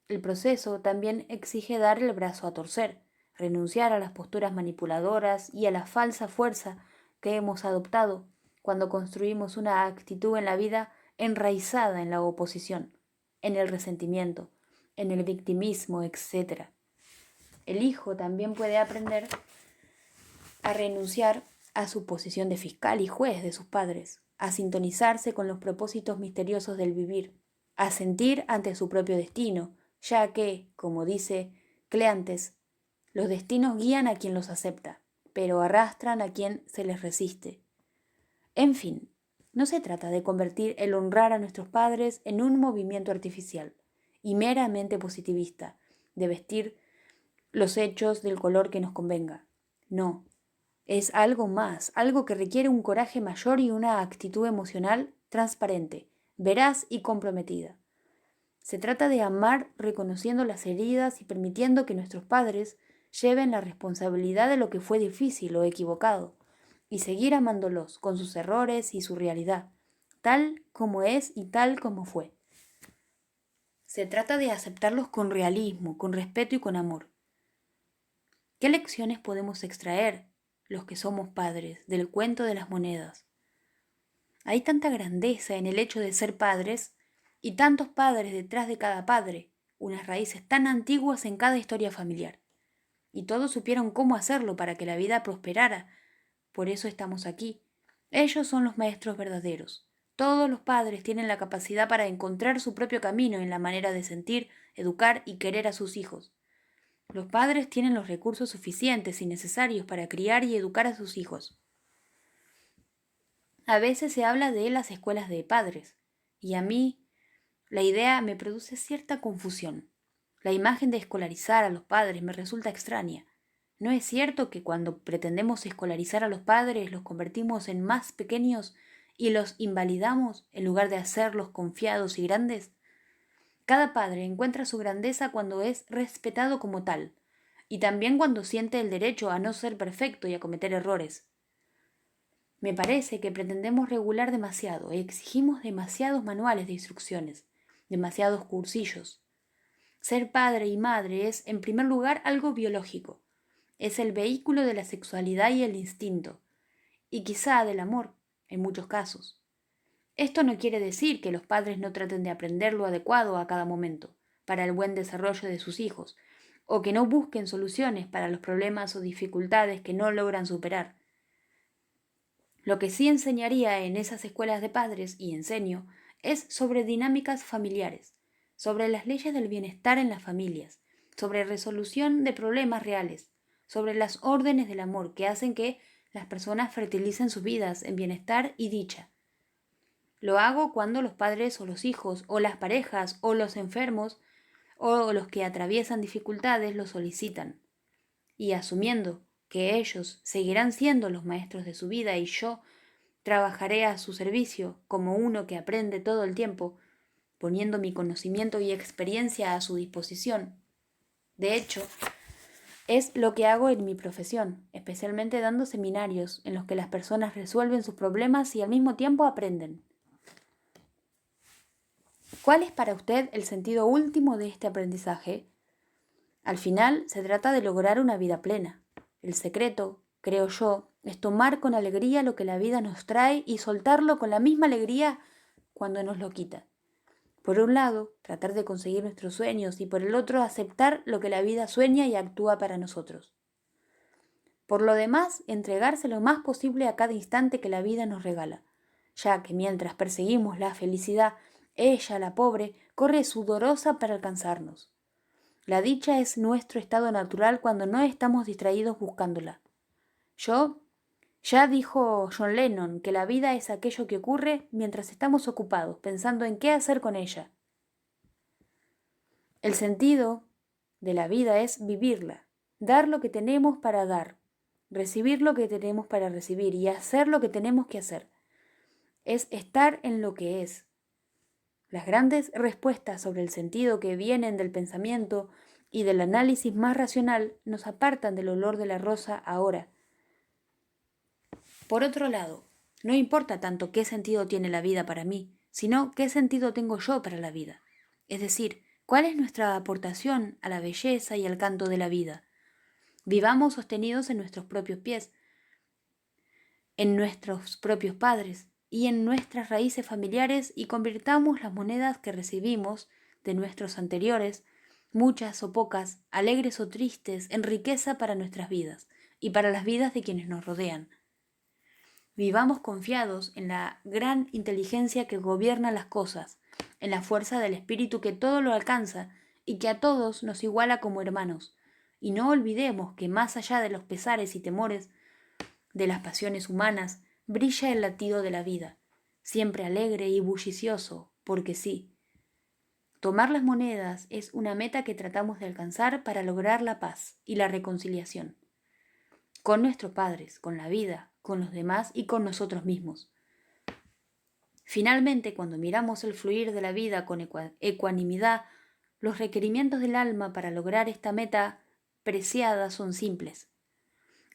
Speaker 1: el proceso también exige dar el brazo a torcer, renunciar a las posturas manipuladoras y a la falsa fuerza que hemos adoptado cuando construimos una actitud en la vida enraizada en la oposición, en el resentimiento, en el victimismo, etc. El hijo también puede aprender a renunciar a su posición de fiscal y juez de sus padres, a sintonizarse con los propósitos misteriosos del vivir, a sentir ante su propio destino, ya que, como dice Cleantes, los destinos guían a quien los acepta, pero arrastran a quien se les resiste. En fin, no se trata de convertir el honrar a nuestros padres en un movimiento artificial y meramente positivista, de vestir los hechos del color que nos convenga. No, es algo más, algo que requiere un coraje mayor y una actitud emocional transparente, veraz y comprometida. Se trata de amar reconociendo las heridas y permitiendo que nuestros padres lleven la responsabilidad de lo que fue difícil o equivocado, y seguir amándolos con sus errores y su realidad, tal como es y tal como fue. Se trata de aceptarlos con realismo, con respeto y con amor. ¿Qué lecciones podemos extraer, los que somos padres, del cuento de las monedas? Hay tanta grandeza en el hecho de ser padres, y tantos padres detrás de cada padre, unas raíces tan antiguas en cada historia familiar. Y todos supieron cómo hacerlo para que la vida prosperara. Por eso estamos aquí. Ellos son los maestros verdaderos. Todos los padres tienen la capacidad para encontrar su propio camino en la manera de sentir, educar y querer a sus hijos. Los padres tienen los recursos suficientes y necesarios para criar y educar a sus hijos. A veces se habla de las escuelas de padres, y a mí la idea me produce cierta confusión. La imagen de escolarizar a los padres me resulta extraña. ¿No es cierto que cuando pretendemos escolarizar a los padres los convertimos en más pequeños y los invalidamos en lugar de hacerlos confiados y grandes? Cada padre encuentra su grandeza cuando es respetado como tal, y también cuando siente el derecho a no ser perfecto y a cometer errores. Me parece que pretendemos regular demasiado y exigimos demasiados manuales de instrucciones, demasiados cursillos. Ser padre y madre es, en primer lugar, algo biológico. Es el vehículo de la sexualidad y el instinto, y quizá del amor, en muchos casos. Esto no quiere decir que los padres no traten de aprender lo adecuado a cada momento, para el buen desarrollo de sus hijos, o que no busquen soluciones para los problemas o dificultades que no logran superar. Lo que sí enseñaría en esas escuelas de padres, y enseño, es sobre dinámicas familiares, sobre las leyes del bienestar en las familias, sobre resolución de problemas reales, sobre las órdenes del amor que hacen que las personas fertilicen sus vidas en bienestar y dicha. Lo hago cuando los padres o los hijos, o las parejas, o los enfermos, o los que atraviesan dificultades lo solicitan. Y asumiendo que ellos seguirán siendo los maestros de su vida y yo trabajaré a su servicio como uno que aprende todo el tiempo, poniendo mi conocimiento y experiencia a su disposición. De hecho, es lo que hago en mi profesión, especialmente dando seminarios en los que las personas resuelven sus problemas y al mismo tiempo aprenden. ¿Cuál es para usted el sentido último de este aprendizaje? Al final, se trata de lograr una vida plena. El secreto, creo yo, es tomar con alegría lo que la vida nos trae y soltarlo con la misma alegría cuando nos lo quita. Por un lado, tratar de conseguir nuestros sueños y por el otro, aceptar lo que la vida sueña y actúa para nosotros. Por lo demás, entregarse lo más posible a cada instante que la vida nos regala, ya que mientras perseguimos la felicidad, ella, la pobre, corre sudorosa para alcanzarnos. La dicha es nuestro estado natural cuando no estamos distraídos buscándola. Ya dijo John Lennon que la vida es aquello que ocurre mientras estamos ocupados pensando en qué hacer con ella. El sentido de la vida es vivirla, dar lo que tenemos para dar, recibir lo que tenemos para recibir y hacer lo que tenemos que hacer. Es estar en lo que es. Las grandes respuestas sobre el sentido que vienen del pensamiento y del análisis más racional nos apartan del olor de la rosa ahora. Por otro lado, no importa tanto qué sentido tiene la vida para mí, sino qué sentido tengo yo para la vida. Es decir, cuál es nuestra aportación a la belleza y al canto de la vida. Vivamos sostenidos en nuestros propios pies, en nuestros propios padres y en nuestras raíces familiares, y convirtamos las monedas que recibimos de nuestros anteriores, muchas o pocas, alegres o tristes, en riqueza para nuestras vidas y para las vidas de quienes nos rodean. Vivamos confiados en la gran inteligencia que gobierna las cosas, en la fuerza del espíritu que todo lo alcanza y que a todos nos iguala como hermanos. Y no olvidemos que más allá de los pesares y temores, de las pasiones humanas, brilla el latido de la vida, siempre alegre y bullicioso, porque sí. Tomar las monedas es una meta que tratamos de alcanzar para lograr la paz y la reconciliación, con nuestros padres, con la vida, con los demás y con nosotros mismos. Finalmente, cuando miramos el fluir de la vida con ecuanimidad, los requerimientos del alma para lograr esta meta preciada son simples.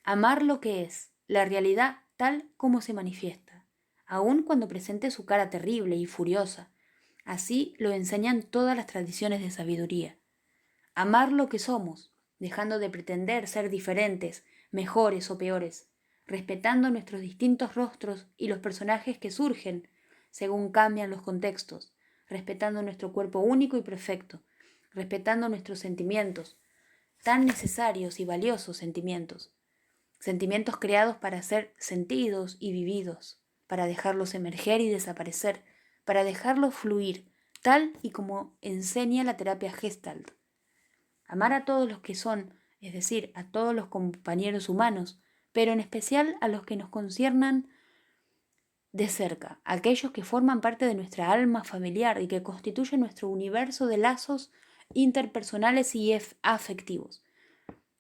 Speaker 1: Amar lo que es, la realidad tal como se manifiesta, aun cuando presente su cara terrible y furiosa. Así lo enseñan todas las tradiciones de sabiduría. Amar lo que somos, dejando de pretender ser diferentes, mejores o peores, respetando nuestros distintos rostros y los personajes que surgen según cambian los contextos, respetando nuestro cuerpo único y perfecto, respetando nuestros sentimientos, tan necesarios y valiosos sentimientos creados para ser sentidos y vividos, para dejarlos emerger y desaparecer, para dejarlos fluir, tal y como enseña la terapia Gestalt. Amar a todos los que son, es decir, a todos los compañeros humanos, pero en especial a los que nos conciernan de cerca, aquellos que forman parte de nuestra alma familiar y que constituyen nuestro universo de lazos interpersonales y afectivos,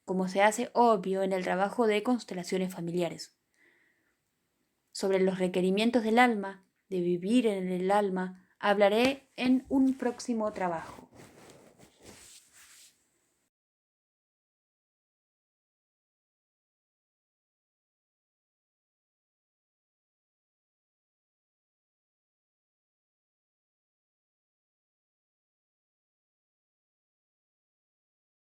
Speaker 1: como se hace obvio en el trabajo de constelaciones familiares. Sobre los requerimientos del alma, de vivir en el alma, hablaré en un próximo trabajo.